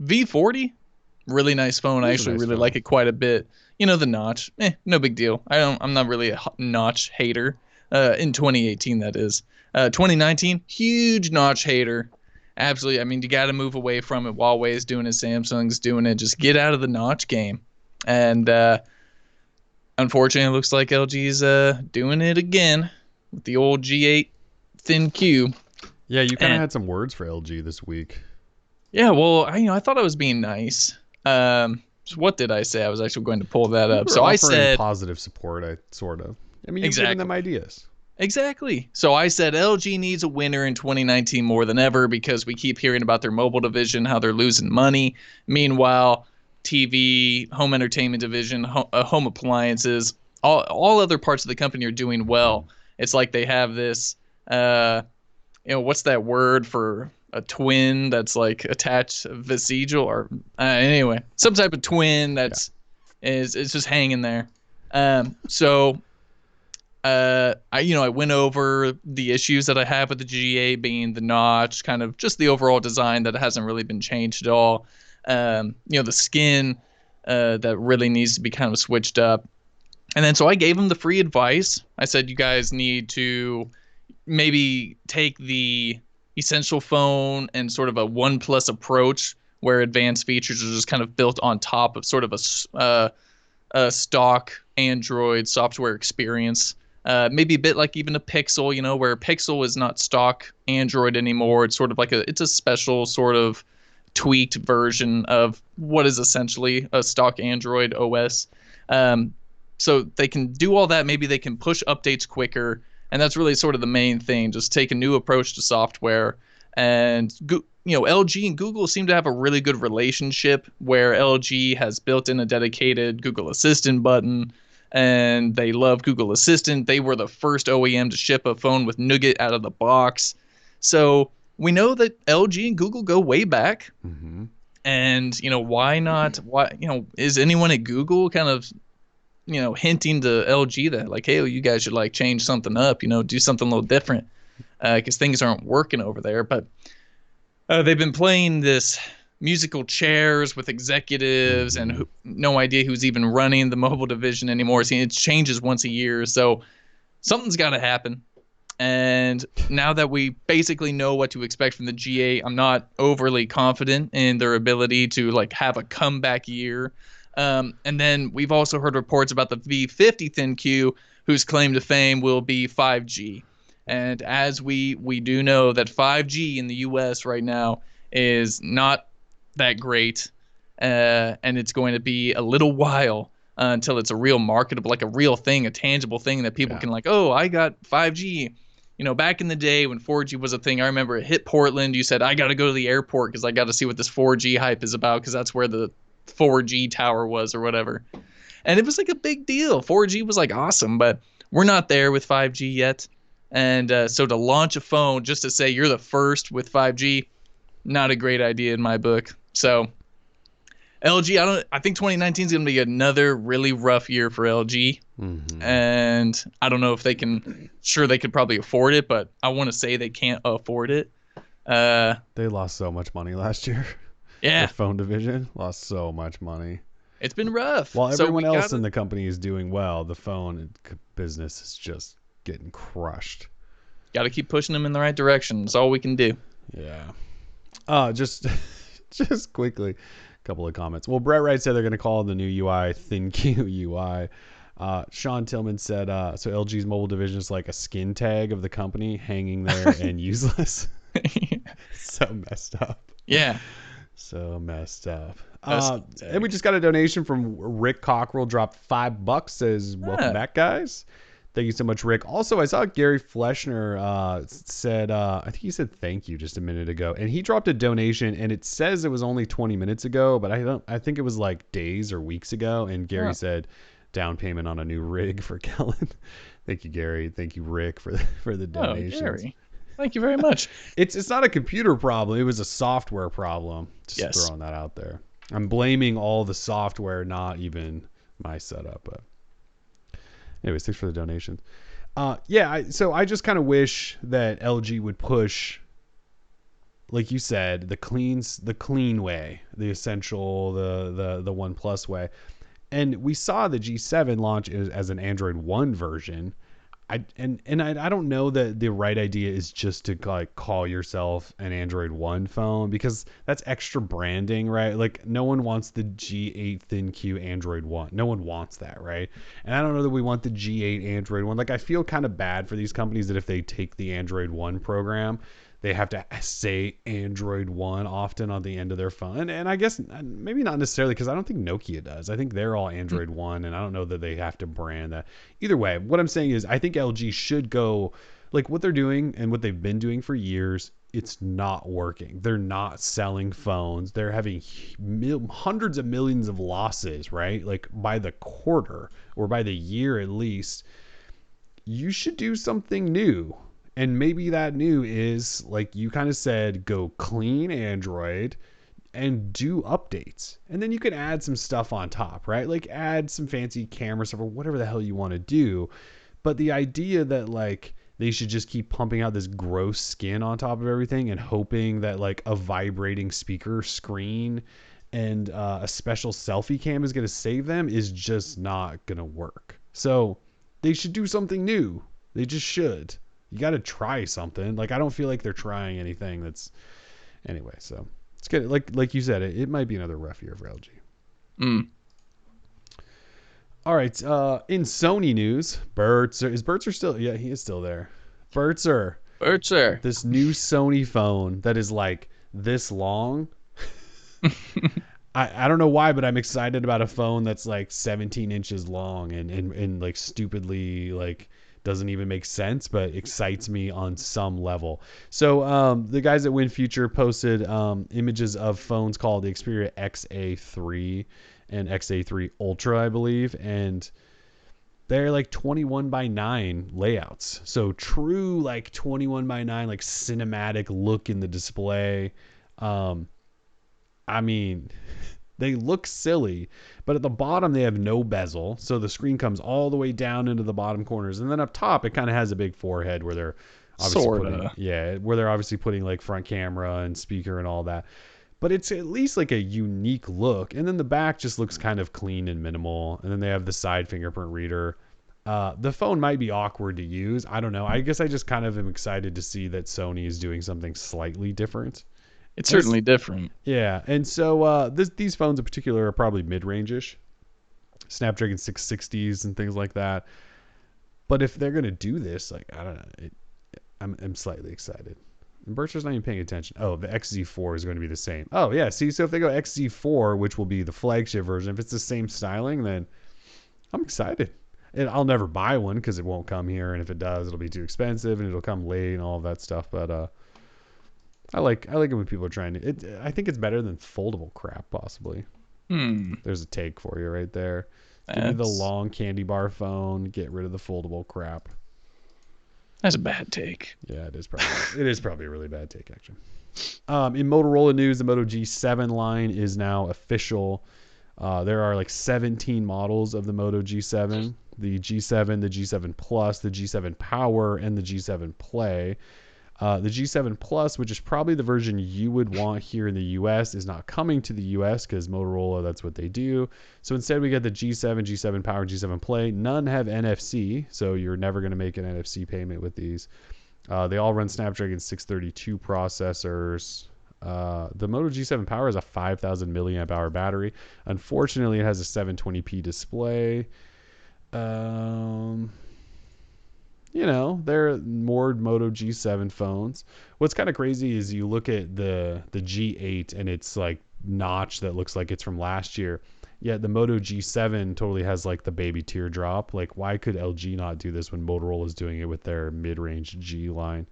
V40, really nice phone. I actually really like it quite a bit. The notch, no big deal. I'm not really a notch hater. In 2018, that is. 2019, huge notch hater. Absolutely. I mean, you got to move away from it. Huawei's doing it, Samsung's doing it. Just get out of the notch game. And unfortunately, it looks like LG's doing it again with the old G8 thin Q. Yeah, you kind of had some words for LG this week. Yeah, well, I thought I was being nice. So what did I say? I was actually going to pull that up. So I said positive support. I mean, you're exactly. giving them ideas. Exactly. So I said LG needs a winner in 2019 more than ever because we keep hearing about their mobile division, how they're losing money. Meanwhile, TV, home entertainment division, home appliances, all other parts of the company are doing well. It's like they have this, what's that word for a twin that's like attached vestigial or anyway, some type of twin that's is just hanging there. I went over the issues that I have with the G8 being the notch, kind of just the overall design that hasn't really been changed at all. The skin that really needs to be kind of switched up. And then so I gave them the free advice. I said, you guys need to maybe take the essential phone and sort of a OnePlus approach where advanced features are just kind of built on top of sort of a stock Android software experience. Maybe a bit like even a Pixel, where Pixel is not stock Android anymore. It's sort of like it's a special sort of tweaked version of what is essentially a stock Android OS. So they can do all that. Maybe they can push updates quicker. And that's really sort of the main thing. Just take a new approach to software. And, LG and Google seem to have a really good relationship where LG has built in a dedicated Google Assistant button. And they love Google Assistant. They were the first OEM to ship a phone with Nougat out of the box. So we know that LG and Google go way back. Mm-hmm. And, why not? Is anyone at Google kind of, hinting to LG that like, hey, you guys should like change something up, do something a little different because things aren't working over there. But they've been playing this musical chairs with executives and no idea who's even running the mobile division anymore. See, it changes once a year. So something's got to happen. And now that we basically know what to expect from the G8, I'm not overly confident in their ability to like have a comeback year. And then we've also heard reports about the V50 thin Q, whose claim to fame will be 5G. And as we do know that 5G in the US right now is not that great, and it's going to be a little while until it's a real marketable, like a real thing, a tangible thing that people can like, oh, I got 5G. Back in the day when 4G was a thing, I remember it hit Portland. You said, I got to go to the airport because I got to see what this 4G hype is about because that's where the 4G tower was or whatever. And it was like a big deal. 4G was like awesome, but we're not there with 5G yet. And so to launch a phone just to say you're the first with 5G, not a great idea in my book. So LG, I think 2019 is going to be another really rough year for LG. Mm-hmm. And I don't know if they could probably afford it, but I want to say they can't afford it. They lost so much money last year. Yeah. The phone division lost so much money. It's been rough. While everyone else in the company is doing well, the phone business is just getting crushed. Got to keep pushing them in the right direction. That's all we can do. Yeah. Just quickly, a couple of comments. Well, Brett Wright said they're going to call the new UI Thin Q UI. Sean Tillman said, so LG's mobile division is like a skin tag of the company hanging there and useless. So messed up. Yeah. So messed up. And we just got a donation from Rick Cockrell, dropped $5. Says, welcome back, guys. Thank you so much, Rick. Also, I saw Gary Fleshner said, I think he said thank you just a minute ago. And he dropped a donation, and it says it was only 20 minutes ago, but I think it was like days or weeks ago. And Gary said, down payment on a new rig for Kellen. Thank you, Gary. Thank you, Rick, for the donations. Oh, Gary. Thank you very much. It's not a computer problem. It was a software problem. Just throwing that out there. I'm blaming all the software, not even my setup. But anyways, thanks for the donations. So I just kind of wish that LG would push, like you said, the clean way, the essential, the One Plus way. And we saw the G7 launch as an Android One version. I don't know that the right idea is just to like call yourself an Android One phone, because that's extra branding, right? Like no one wants the G8 ThinQ Android One. No one wants that, right? And I don't know that we want the G8 Android One. Like I feel kind of bad for these companies that if they take the Android One program, they have to say Android One often on the end of their phone. And I guess maybe not necessarily, because I don't think Nokia does. I think they're all Android One, and I don't know that they have to brand that. Either way, what I'm saying is I think LG should go like what they're doing and what they've been doing for years. It's not working. They're not selling phones. They're having hundreds of millions of losses, right? Like by the quarter or by the year at least. You should do something new. And maybe that new is, like you kind of said, go clean Android and do updates. And then you can add some stuff on top, right? Like add some fancy camera stuff or whatever the hell you want to do. But the idea that like they should just keep pumping out this gross skin on top of everything and hoping that like a vibrating speaker screen and a special selfie cam is going to save them is just not going to work. So they should do something new. They just should. You got to try something. Like I don't feel like they're trying anything that's anyway. So it's good. Like you said, it might be another rough year for LG. All right. In Sony news, Bertzer still? Yeah, he is still there. Bertzer. This new Sony phone that is like this long. I don't know why, but I'm excited about a phone that's like 17 inches long and like stupidly like doesn't even make sense, but excites me on some level. So the guys at Win Future posted images of phones called the Xperia XA3 and XA3 Ultra, I believe, and they're like 21:9 layouts. So true like 21:9 like cinematic look in the display. I mean, they look silly, but at the bottom they have no bezel, so the screen comes all the way down into the bottom corners, and then up top it kind of has a big forehead where they're obviously putting like front camera and speaker and all that. But it's at least like a unique look, and then the back just looks kind of clean and minimal, and then they have the side fingerprint reader. The phone might be awkward to use. I don't know. I guess I just kind of am excited to see that Sony is doing something slightly different. It's certainly different. Yeah, and so these phones in particular are probably mid-range-ish, Snapdragon 660s and things like that. But if they're gonna do this, like I don't know, I'm slightly excited. And Berkshires not even paying attention. Oh, the XZ4 is going to be the same. Oh yeah, see, so if they go XZ4, which will be the flagship version, if it's the same styling, then I'm excited. And I'll never buy one because it won't come here, and if it does, it'll be too expensive and it'll come late and all of that stuff. But I like it when people are trying to. I think it's better than foldable crap, possibly. There's a take for you right there. Give me the long candy bar phone. Get rid of the foldable crap. That's a bad take. Yeah, it is probably a really bad take, actually. In Motorola news, the Moto G7 line is now official. There are like 17 models of the Moto G7. The G7, the G7 Plus, the G7 Power, and the G7 Play. The G7 Plus, which is probably the version you would want here in the US, is not coming to the US because Motorola, that's what they do. So instead we get the G7, G7 Power, G7 Play. None have NFC, so you're never going to make an NFC payment with these. They all run Snapdragon 632 processors. The Moto G7 Power has a 5,000 milliamp hour battery. Unfortunately, it has a 720p display. They're more Moto G7 phones. What's kind of crazy is you look at the G8 and it's like notch that looks like it's from last year. Yet the Moto G7 totally has like the baby teardrop. Like, why could LG not do this when Motorola is doing it with their mid-range G line?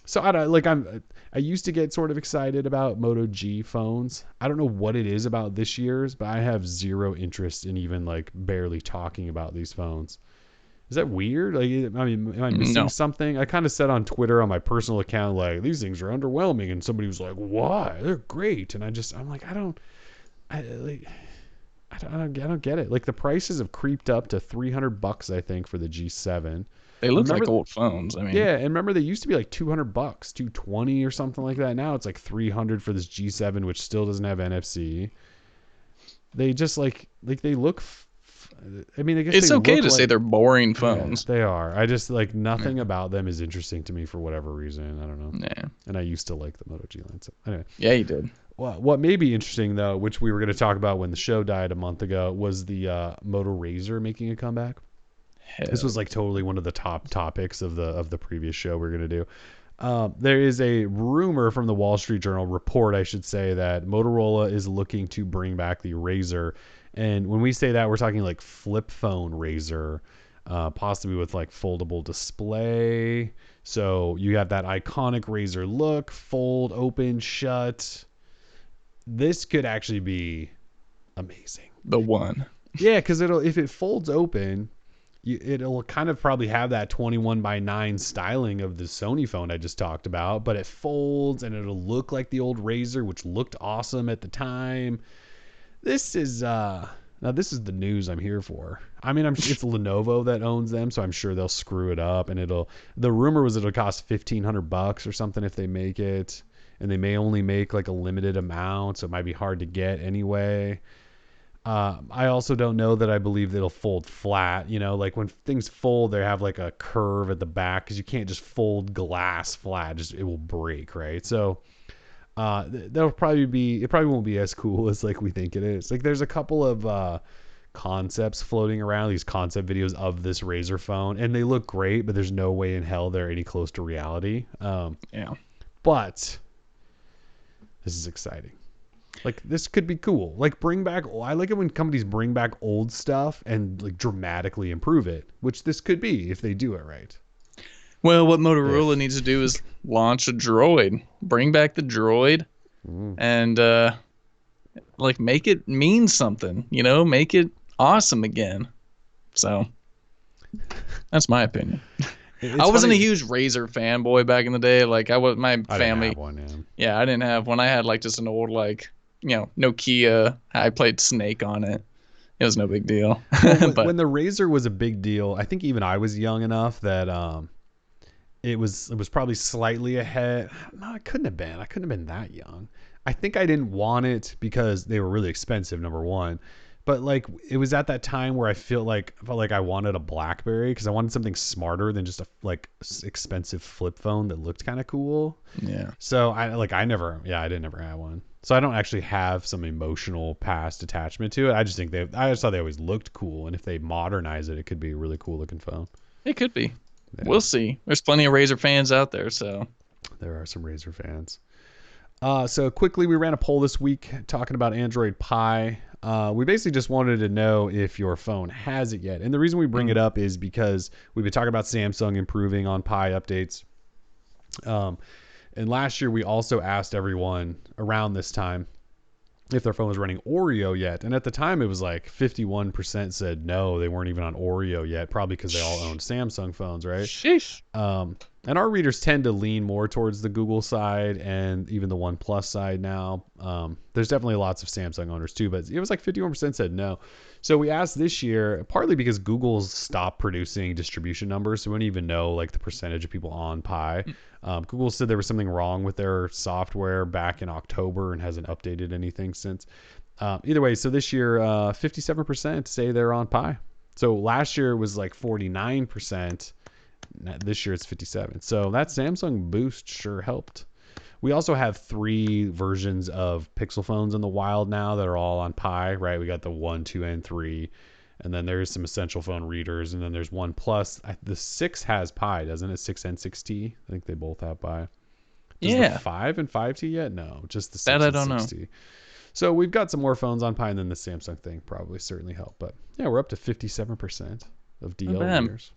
So I used to get sort of excited about Moto G phones. I don't know what it is about this year's, but I have zero interest in even like barely talking about these phones. Is that weird? Like, I mean, am I missing No. something? I kind of said on Twitter on my personal account, like, these things are underwhelming, and somebody was like, why? They're great. And I'm like, I don't get it. Like, the prices have creeped up to $300, I think, for the G7. They look Remember, like old phones. I mean, yeah, and remember they used to be like $200, 220 or something like that. Now it's like 300 for this G7, which still doesn't have NFC. They just they look. I mean, I guess it's they okay look to say they're boring yeah, phones. they are. I just like nothing about them is interesting to me for whatever reason. I don't know. Yeah. And I used to like the Moto G9. So anyway. Yeah, you did. Well, what may be interesting though, which we were going to talk about when the show died a month ago, was the Moto Razr making a comeback. This was like totally one of the top topics of the previous show we are going to do. There is a rumor from the Wall Street Journal report, I should say, that Motorola is looking to bring back the Razr. And when we say that, we're talking like flip phone Razr, possibly with like foldable display. So you have that iconic Razr look, fold, open, shut. This could actually be amazing. The one. Yeah, because if it folds open, it'll kind of probably have that 21:9 styling of the Sony phone I just talked about, but it folds and it'll look like the old Razr, which looked awesome at the time. This is this is the news I'm here for. I mean, it's Lenovo that owns them, so I'm sure they'll screw it up, and the rumor was it'll cost $1,500 or something if they make it, and they may only make like a limited amount, so it might be hard to get anyway. I also don't know that I believe that it'll fold flat. You know, like when things fold, they have like a curve at the back because you can't just fold glass flat. Just it will break, right? So that'll probably be. It probably won't be as cool as like we think it is. Like there's a couple of concepts floating around, these concept videos of this Razr phone, and they look great, but there's no way in hell they're any close to reality. Yeah. But this is exciting. Like this could be cool. Like bring back. I like it when companies bring back old stuff and like dramatically improve it, which this could be if they do it right. Well, what Motorola needs to do is launch a Droid, bring back the Droid, and like make it mean something. You know, make it awesome again. So that's my opinion. I wasn't a huge Razr fanboy back in the day. Like my family. I didn't have one, yeah, I didn't have one. I had like just an old Nokia. I played Snake on it. It was no big deal. Well, but when the Razr was a big deal, I think even I was young enough that it was probably slightly ahead. No, it couldn't have been. I couldn't have been that young. I think I didn't want it because they were really expensive, number one. But like it was at that time where I felt like I wanted a BlackBerry because I wanted something smarter than just a like expensive flip phone that looked kind of cool. Yeah. So I didn't ever have one. So I don't actually have some emotional past attachment to it. I just thought they always looked cool, and if they modernize it, it could be a really cool looking phone. It could be. Yeah. We'll see. There's plenty of Razr fans out there, so there are some Razr fans. So quickly, we ran a poll this week talking about Android Pie. We basically just wanted to know if your phone has it yet. And the reason we bring it up is because we've been talking about Samsung improving on Pie updates. And last year, we also asked everyone around this time if their phone was running Oreo yet. And at the time, it was like 51% said no, they weren't even on Oreo yet, probably because they all owned Samsung phones, right? Sheesh. And our readers tend to lean more towards the Google side and even the OnePlus side now. There's definitely lots of Samsung owners too, but it was like 51% said no. So we asked this year, partly because Google's stopped producing distribution numbers, so we don't even know like the percentage of people on Pi. Google said there was something wrong with their software back in October and hasn't updated anything since. Either way, so this year, 57% say they're on Pi. So last year it was like 49%. This year it's 57. So that Samsung boost sure helped. We also have 3 versions of Pixel phones in the wild now that are all on Pi, right? We got the 1, 2, and 3. And then there's some essential phone readers. And then there's OnePlus. The 6 has Pi, doesn't it? 6 and 6T. I think they both have Pi. Does the 5 and 5T yet? No, just the 6 that and I don't 6T. know. So we've got some more phones on Pi, and then the Samsung thing probably certainly helped. But yeah, we're up to 57% of DL readers.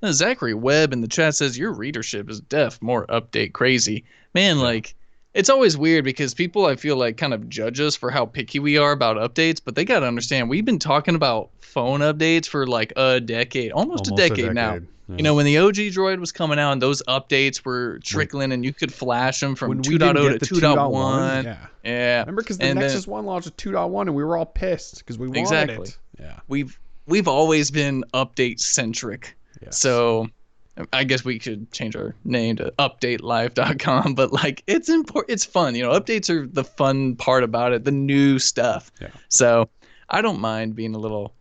Zachary Webb in the chat says your readership is more update crazy. Man, like It's always weird because people, I feel like, kind of judge us for how picky we are about updates, but they got to understand we've been talking about phone updates for like a decade, almost a Almost a decade now. decade. Yeah. When the OG Droid was coming out and those updates were When trickling and you could flash them from when we didn't 2.0 get to the 2.1, 2.1. yeah. Yeah. Remember, because the And then Nexus One launched with 2.1, and we were all pissed because we wanted exactly. it. Yeah. We've always been update centric. Yes. So I guess we should change our name to updatelife.com, but like it's important, it's fun. Updates are the fun part about it, the new stuff. Yeah. So I don't mind being a little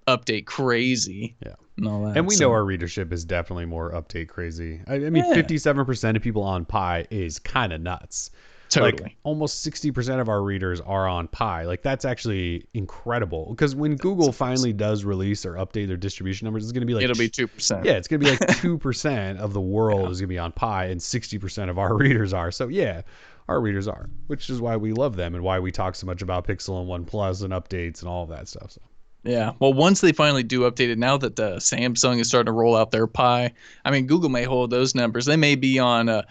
update crazy. Yeah. And all that. And we so, know our readership is definitely more update crazy. I mean, yeah, 57% of people on Pi is kind of nuts. totally. Like almost 60% of our readers are on Pi. Like that's actually incredible, because when Google finally does release or update their distribution numbers, it's going to be like It'll be 2%. yeah, it's going to be like 2% of the world Yeah. is going to be on Pi, and 60% of our readers are. So yeah, our readers are, which is why we love them and why we talk so much about Pixel and OnePlus and updates and all of that stuff. So Yeah. Well, once they finally do update it, now that Samsung is starting to roll out their Pi, I mean, Google may hold those numbers. They may be on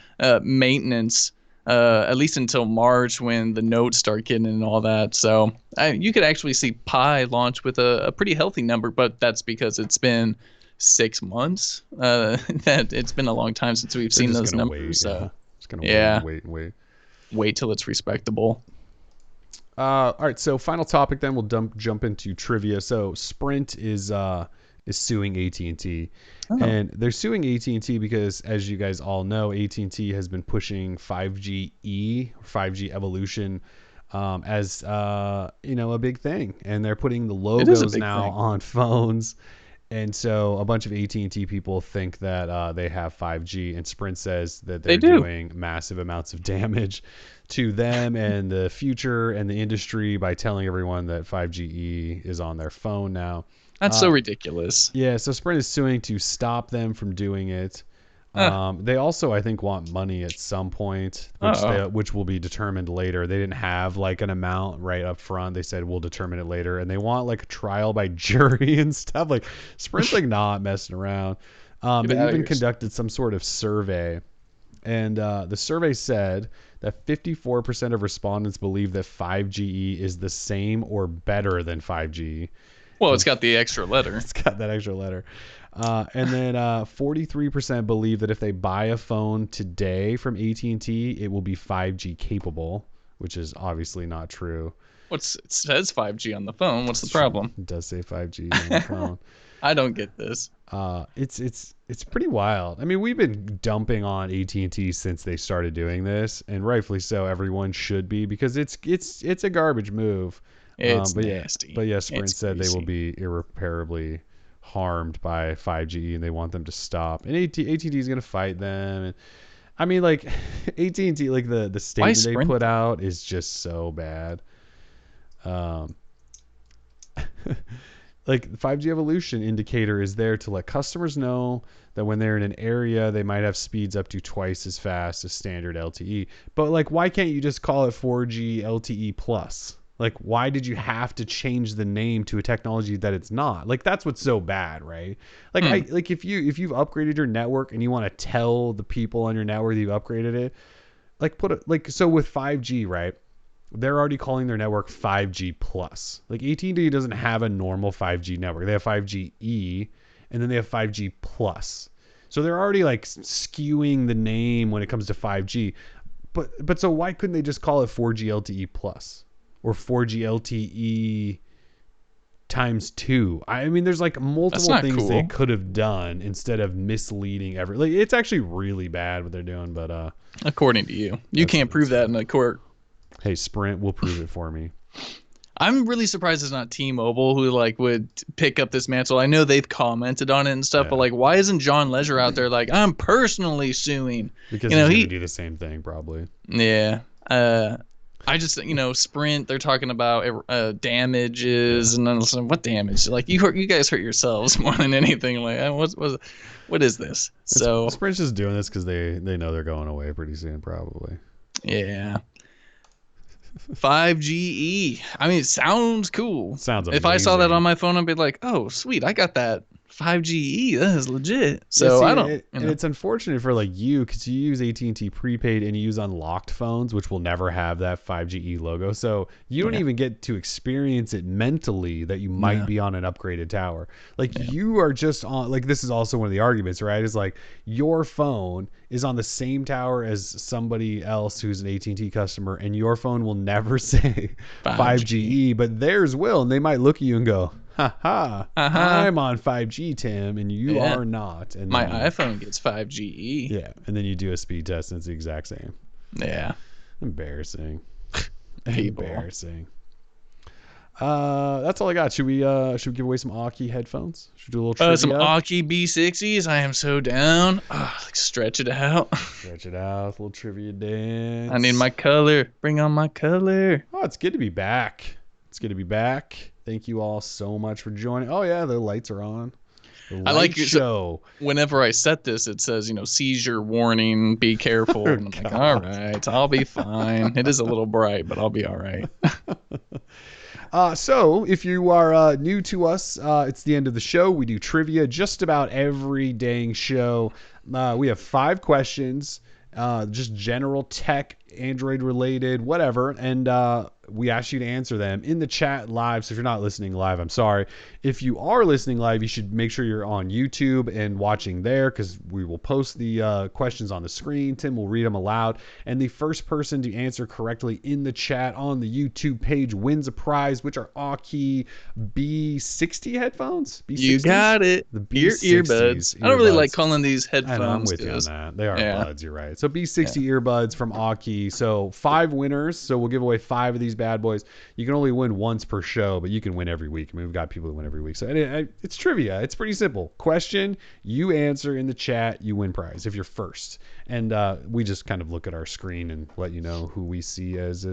maintenance at least until March when the notes start getting and all that. So you could actually see Pi launch with a pretty healthy number, but that's because it's been 6 months. That it's been a long time since we've they're seen just those gonna numbers. wait. So Yeah. Just gonna yeah, wait. wait till it's respectable. All right, so final topic. Then we'll jump into trivia. So Sprint is suing AT&T, Oh, and they're suing AT&T because, as you guys all know, AT&T has been pushing 5G 5G evolution, as a big thing, and they're putting the it is a logos big now thing. on phones. And so a bunch of AT&T people think that they have 5G, and Sprint says that They they're do. doing massive amounts of damage to them and the future and the industry by telling everyone that 5GE is on their phone now. That's so Uh, ridiculous. yeah, so Sprint is suing to stop them from doing it. Uh, They also, I think, want money at some point, oh, which will be determined later. They didn't have like an amount right up front. They said we'll determine it later, and they want like a trial by jury and stuff. Like Sprint's like not messing around. get They out of even here. conducted some sort of survey, and the survey said that 54% of respondents believe that 5GE is the same or better than 5G. Well, it's And got the extra letter. it's got that extra letter. And then 43% believe that if they buy a phone today from AT&T, it will be 5G capable, which is obviously not true. It says 5G on the phone. What's the It's true. problem? It does say 5G on the phone. I don't get this. It's pretty wild. I mean, we've been dumping on AT&T since they started doing this, and rightfully so. Everyone should be, because it's a garbage move. It's But nasty. yeah, Sprint It's said they will greasy. be irreparably harmed by 5G, and they want them to stop. And AT&T is going to fight them. And I mean, like AT&T, like the Why statement they Sprint? put out is just so bad. Um, like the 5G evolution indicator is there to let customers know that when they're in an area, they might have speeds up to twice as fast as standard LTE. But like, why can't you just call it 4G LTE plus? Like, why did you have to change the name to a technology that it's not? Like, that's what's so bad, right? Like, if you've upgraded your network and you want to tell the people on your network that you've upgraded it, like so with 5G, right? They're already calling their network 5G plus. Like AT&T doesn't have a normal 5G network. They have 5G and then they have 5G plus. So they're already like skewing the name when it comes to 5G. But so why couldn't they just call it 4G LTE plus or 4G LTE times 2? I mean, there's like That's multiple not things they cool. could have done instead of misleading like, it's actually really bad what they're doing, but According to you. You that's can't prove that in a court. hey, Sprint will prove it for me. I'm really surprised it's not T-Mobile who like would pick up this mantle. I know they've commented on it and stuff, but Yeah. like, why isn't John Leisure out there like, I'm personally suing? Because You know, he's he gonna do the same thing probably. Yeah. I just Sprint. They're talking about damages, and then listen, what damage? Like you guys hurt yourselves more than anything. Like what is this? So Sprint's just doing this because they know they're going away pretty soon probably. yeah. 5GE. I mean, it sounds cool. Sounds If I saw that amazing. on my phone, I'd be like, oh, sweet, I got that 5GE. That is legit. So Yeah, see, I don't. and it's unfortunate for like you because you use AT&T prepaid and you use unlocked phones, which will never have that 5GE logo. So you don't even get to experience it mentally that you might be on an upgraded tower. Like you are just on. Like this is also one of the arguments, right? Is like your phone is on the same tower as somebody else who's an AT&T customer, and your phone will never say 5GE, but theirs will, and they might look at you and go, "Ha ha! I'm on 5G, Tim, and you are not." And my iPhone gets 5GE. Yeah, and then you do a speed test, and it's the exact same. Yeah, embarrassing. People. Embarrassing. That's all I got. Should we give away some Aki headphones? Should we do a little trivia? Some Aki B60s. I am so down. Stretch it out. Stretch it out. A little trivia dance. I need my color. Bring on my color. Oh, it's good to be back. It's good to be back. Thank you all so much for joining. Oh yeah, the lights are on. I like your show. Whenever I set this, it says, seizure warning, be careful. And I'm like, all right, I'll be fine. It is a little bright, but I'll be all right. So if you are new to us, it's the end of the show. We do trivia just about every dang show. We have 5 questions, just general tech, Android related, whatever. And we ask you to answer them in the chat live. So if you're not listening live, I'm sorry. If you are listening live, you should make sure you're on YouTube and watching there, because we will post the questions on the screen. Tim will read them aloud. And the first person to answer correctly in the chat on the YouTube page wins a prize, which are Aki B60 headphones. B60s? You got it. The B60s. Earbuds. I don't really like calling these headphones. I know, I'm with you on that. They are buds, you're right. So B60 earbuds from Aki. So 5 winners. So we'll give away 5 of these bad boys. You can only win once per show, but you can win every week. I mean, we've got people who win every week. So it's trivia. It's pretty simple. Question, you answer in the chat, you win prize if you're first. And we just kind of look at our screen and let you know who we see as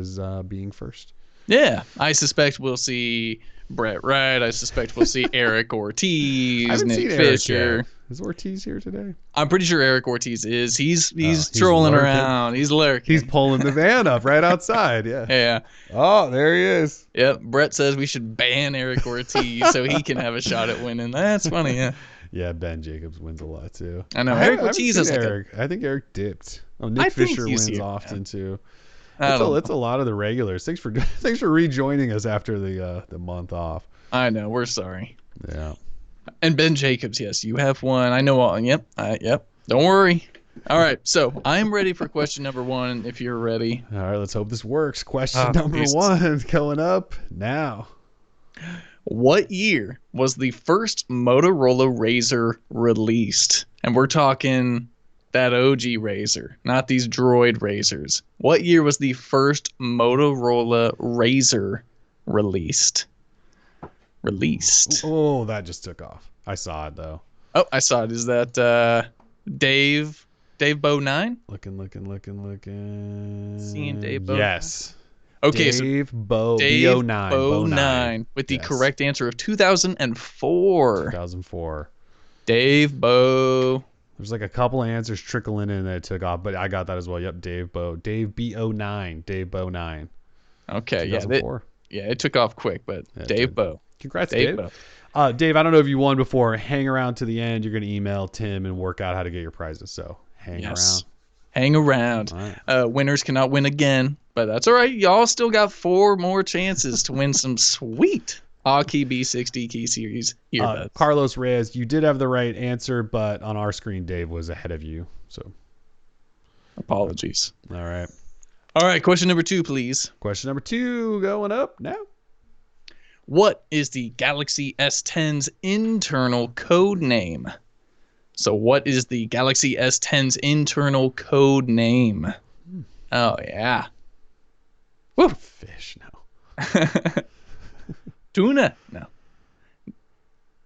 being first. Yeah, I suspect we'll see Brett Wright. I suspect we'll see Eric Ortiz, Nick Fisher. Is Ortiz here today? I'm pretty sure Eric Ortiz is. He's strolling around. He's lurking. He's pulling the van up right outside. Yeah. Yeah. Oh, there he is. Yep. Brett says we should ban Eric Ortiz so he can have a shot at winning. That's funny. Yeah. Yeah. Ben Jacobs wins a lot too. I know. Eric Ortiz is Eric. I think Eric dipped. Oh, Nick Fisher wins often too. It's a lot of the regulars. Thanks for rejoining us after the month off. I know. We're sorry. Yeah. And Ben Jacobs, yes, you have one. I know all. Yep. Yep. Don't worry. All right. So I'm ready for question number 1. If you're ready. All right. Let's hope this works. Question number 1 coming up now. What year was the first Motorola Razr released? And we're talking that OG Razr, not these Droid Razrs. What year was the first Motorola Razr released? Oh, that just took off. I saw it though. Oh, I saw it. Is that Dave Bow 9? Looking. Seeing Dave Bow? Yes. Okay, Dave Bow Bow 9 9 with the correct answer of 2004. 2004. Dave Bow. There's like a couple of answers trickling in that it took off, but I got that as well. Yep, Dave Bow. Dave B09. Dave Bow 9. Okay, 2004. It took off quick, but Dave Bow. Congrats, Dave. Dave, I don't know if you won before. Hang around to the end. You're going to email Tim and work out how to get your prizes. So hang around. Hang around. Right. Winners cannot win again, but that's all right. Y'all still got 4 more chances to win some sweet Aki B60 Key Series earbuds. Carlos Reyes, you did have the right answer, but on our screen, Dave was ahead of you. So apologies. All right. All right. Question number 2, please. Question number 2 going up now. What is the Galaxy S10's internal code name? So what is the Galaxy S10's internal code name? Oh, yeah. Woo. Fish, no. Tuna, no.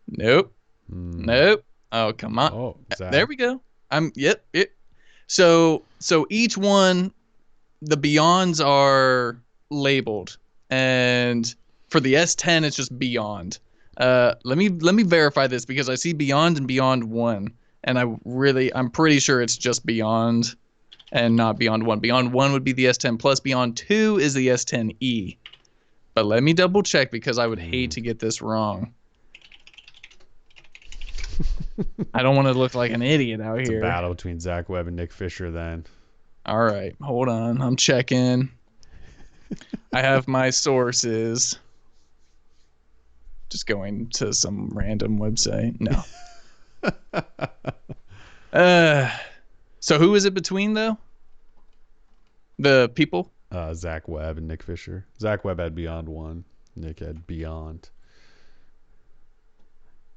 Nope. Nope. Oh, come on. Oh, there we go. Yep. So each one, the Beyonds are labeled, and for the S10, it's just Beyond. Let me verify this because I see Beyond and Beyond 1, and I'm pretty sure it's just Beyond and not Beyond 1. Beyond 1 would be the S10 Plus. Beyond 2 is the S10e. But let me double check because I would hate to get this wrong. I don't want to look like an idiot out It's a here. battle between Zach Webb and Nick Fisher then. All right, hold on. I'm checking. I have my sources. Just going to some random website. No. So who is it between though? The people? Zach Webb and Nick Fisher. Zach Webb had Beyond 1. Nick had Beyond.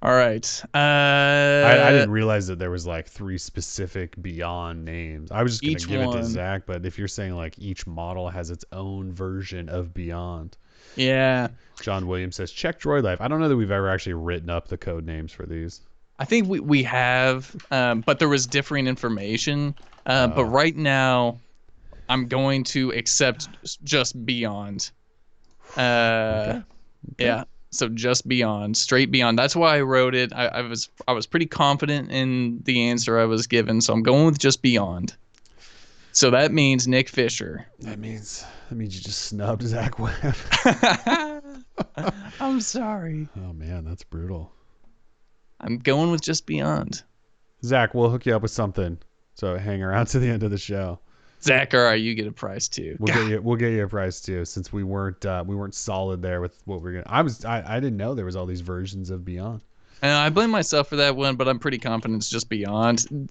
All right. I didn't realize that there was like 3 specific Beyond names. I was just going to give it to Zach, but if you're saying like each model has its own version of Beyond. Yeah. John Williams says, check Droid Life. I don't know that we've ever actually written up the code names for these. I think we have, but there was differing information. But right now, I'm going to accept just Beyond. Okay. Yeah. So just Beyond, straight Beyond. That's why I wrote it. I was pretty confident in the answer I was given, so I'm going with just Beyond. So that means Nick Fisher. That means you just snubbed Zach Webb. I'm sorry. Oh man, that's brutal. I'm going with just Beyond. Zach, we'll hook you up with something. So hang around to the end of the show. Zach, all right, you get a prize too. We'll get you a prize too, since we weren't solid there with what we're gonna. I didn't know there was all these versions of Beyond. And I blame myself for that one, but I'm pretty confident it's just Beyond.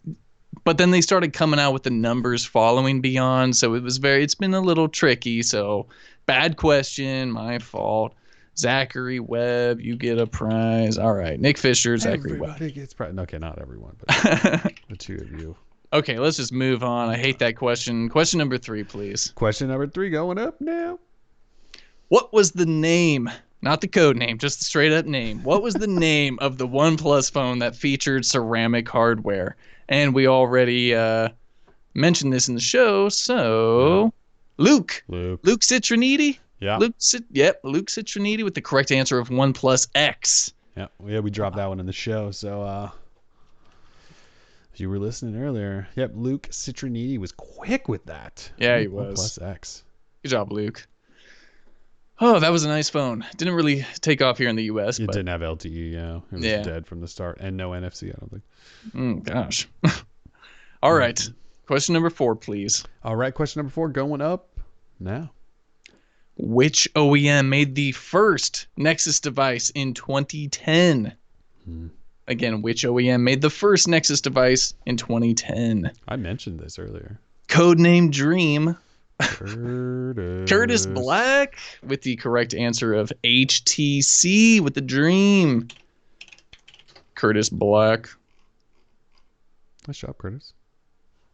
But then they started coming out with the numbers following Beyond, so it's been a little tricky. So bad question, my fault. Zachary Webb, you get a prize. All right, Nick Fisher, Zachary Webb. Everybody gets prize. Okay, not everyone, but the 2 of you. Okay, let's just move on. I hate that question. Question number 3, please. Question number 3 going up now. What was the name, not the code name, just the straight up name. What was the name of the OnePlus phone that featured ceramic hardware? And we already mentioned this in the show, so Luke Citroniti? Yeah. Luke Citroniti with the correct answer of OnePlus X. Yeah, we dropped that one in the show, so if you were listening earlier, yep, Luke Citroniti was quick with that. Yeah, he was. OnePlus X. Good job, Luke. Oh, that was a nice phone. Didn't really take off here in the U.S. It didn't have LTE, yeah. It was dead from the start, and no NFC, I don't think. Gosh. All right. Question number 4, please. All right, question number 4 going up now. Which OEM made the first Nexus device in 2010? Again, which OEM made the first Nexus device in 2010? I mentioned this earlier. Codename Dream. Curtis Black with the correct answer of HTC with the Dream. Curtis Black. Nice job, Curtis.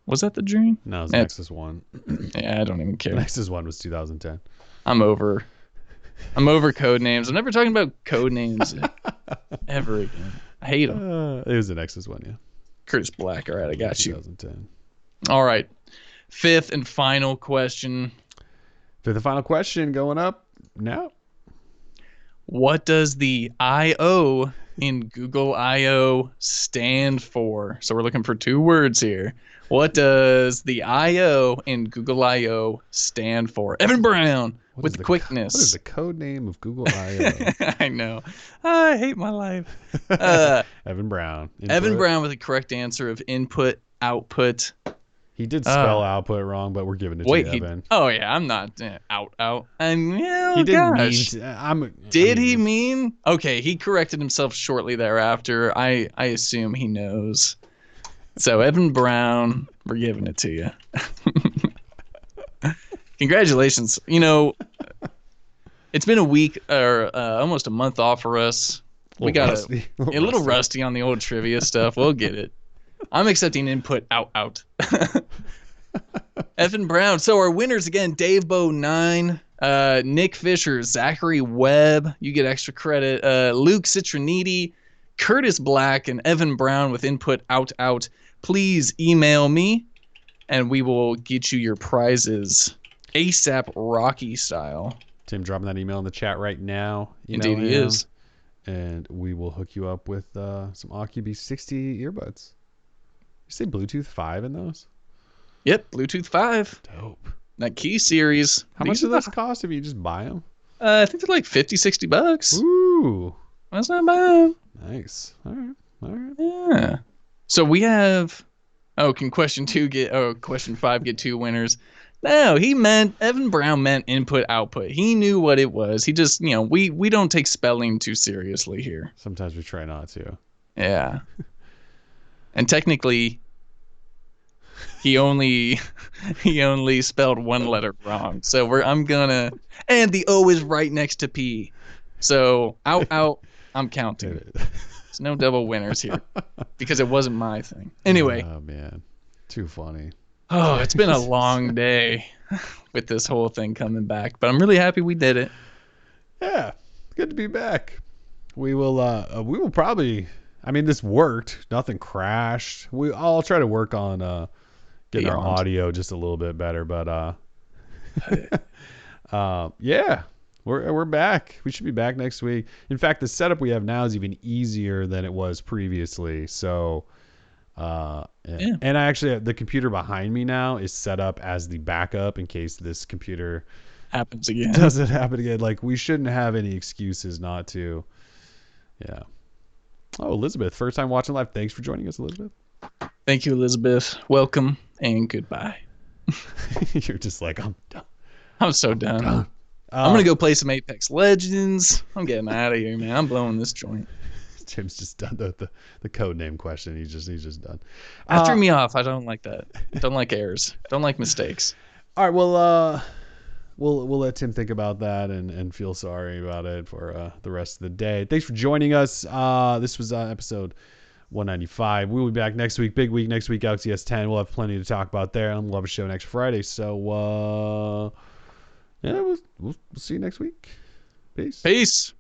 Was that the Dream? No, it was Nexus 1. Yeah, I don't even care. Nexus 1 was 2010. I'm over code names. I'm never talking about code names ever again. I hate them. It was the Nexus 1, yeah. Curtis Black. All right, I got you. 2010. All right. 5th and final question. 5th and final question going up now. What does the I/O in Google I/O stand for? So we're looking for 2 words here. What does the I/O in Google I/O stand for? Evan Brown with the quickness. What is the code name of Google I/O? I know. I hate my life. Evan Brown. Evan Brown with the correct answer of input, output. He did spell output wrong, but we're giving it to you, Evan. Oh, yeah, I'm not out. And yeah, he didn't mean Did he mean? Okay, he corrected himself shortly thereafter. I assume he knows. So, Evan Brown, we're giving it to you. Congratulations. You know, it's been a week or almost a month off for us. We got a little rusty on the old trivia stuff. We'll get it. I'm accepting input out. Evan Brown. So our winners again, Dave Bow 9, Nick Fisher, Zachary Webb. You get extra credit. Luke Citroniti, Curtis Black, and Evan Brown with input out. Please email me, and we will get you your prizes ASAP Rocky style. Tim dropping that email in the chat right now. Indeed he is. And we will hook you up with some Oculus 60 earbuds. You say Bluetooth 5 in those? Yep, Bluetooth 5. Dope. That Key series. How much does this cost if you just buy them? I think they're like $50-$60. Ooh. That's not bad. Nice. All right. All right. Yeah. So we have. Oh, can question 2 get? Oh, question 5 get 2 winners? No, Evan Brown meant input output. He knew what it was. He just, we don't take spelling too seriously here. Sometimes we try not to. Yeah. And technically, he only he only spelled one letter wrong. So and the O is right next to P. So out, I'm counting. There's no double winners here because it wasn't my thing. Anyway. Oh man, too funny. Oh, it's been a long day with this whole thing coming back, but I'm really happy we did it. Yeah, good to be back. We will probably. I mean, this worked. Nothing crashed. I'll try to work on getting our audio just a little bit better, but yeah, we're back. We should be back next week. In fact, the setup we have now is even easier than it was previously. So, yeah. And I actually the computer behind me now is set up as the backup in case this computer happens again. Doesn't happen again. Like, we shouldn't have any excuses not to. Yeah. Oh, Elizabeth, first time watching live. Thanks for joining us, Elizabeth. Thank you, Elizabeth. Welcome and goodbye. You're just like, I'm done. I'm so done. I'm gonna go play some Apex Legends. I'm getting out of here, man. I'm blowing this joint. Tim's just done the code name question. He's just done. That threw me off. I don't like that. Don't like errors. Don't like mistakes. All right. Well, we'll let Tim think about that and feel sorry about it for the rest of the day. Thanks for joining us. This was episode 195. We'll be back next week. Big week next week. Galaxy S10. We'll have plenty to talk about there, and we'll have a show next Friday. So yeah, we'll see you next week. Peace.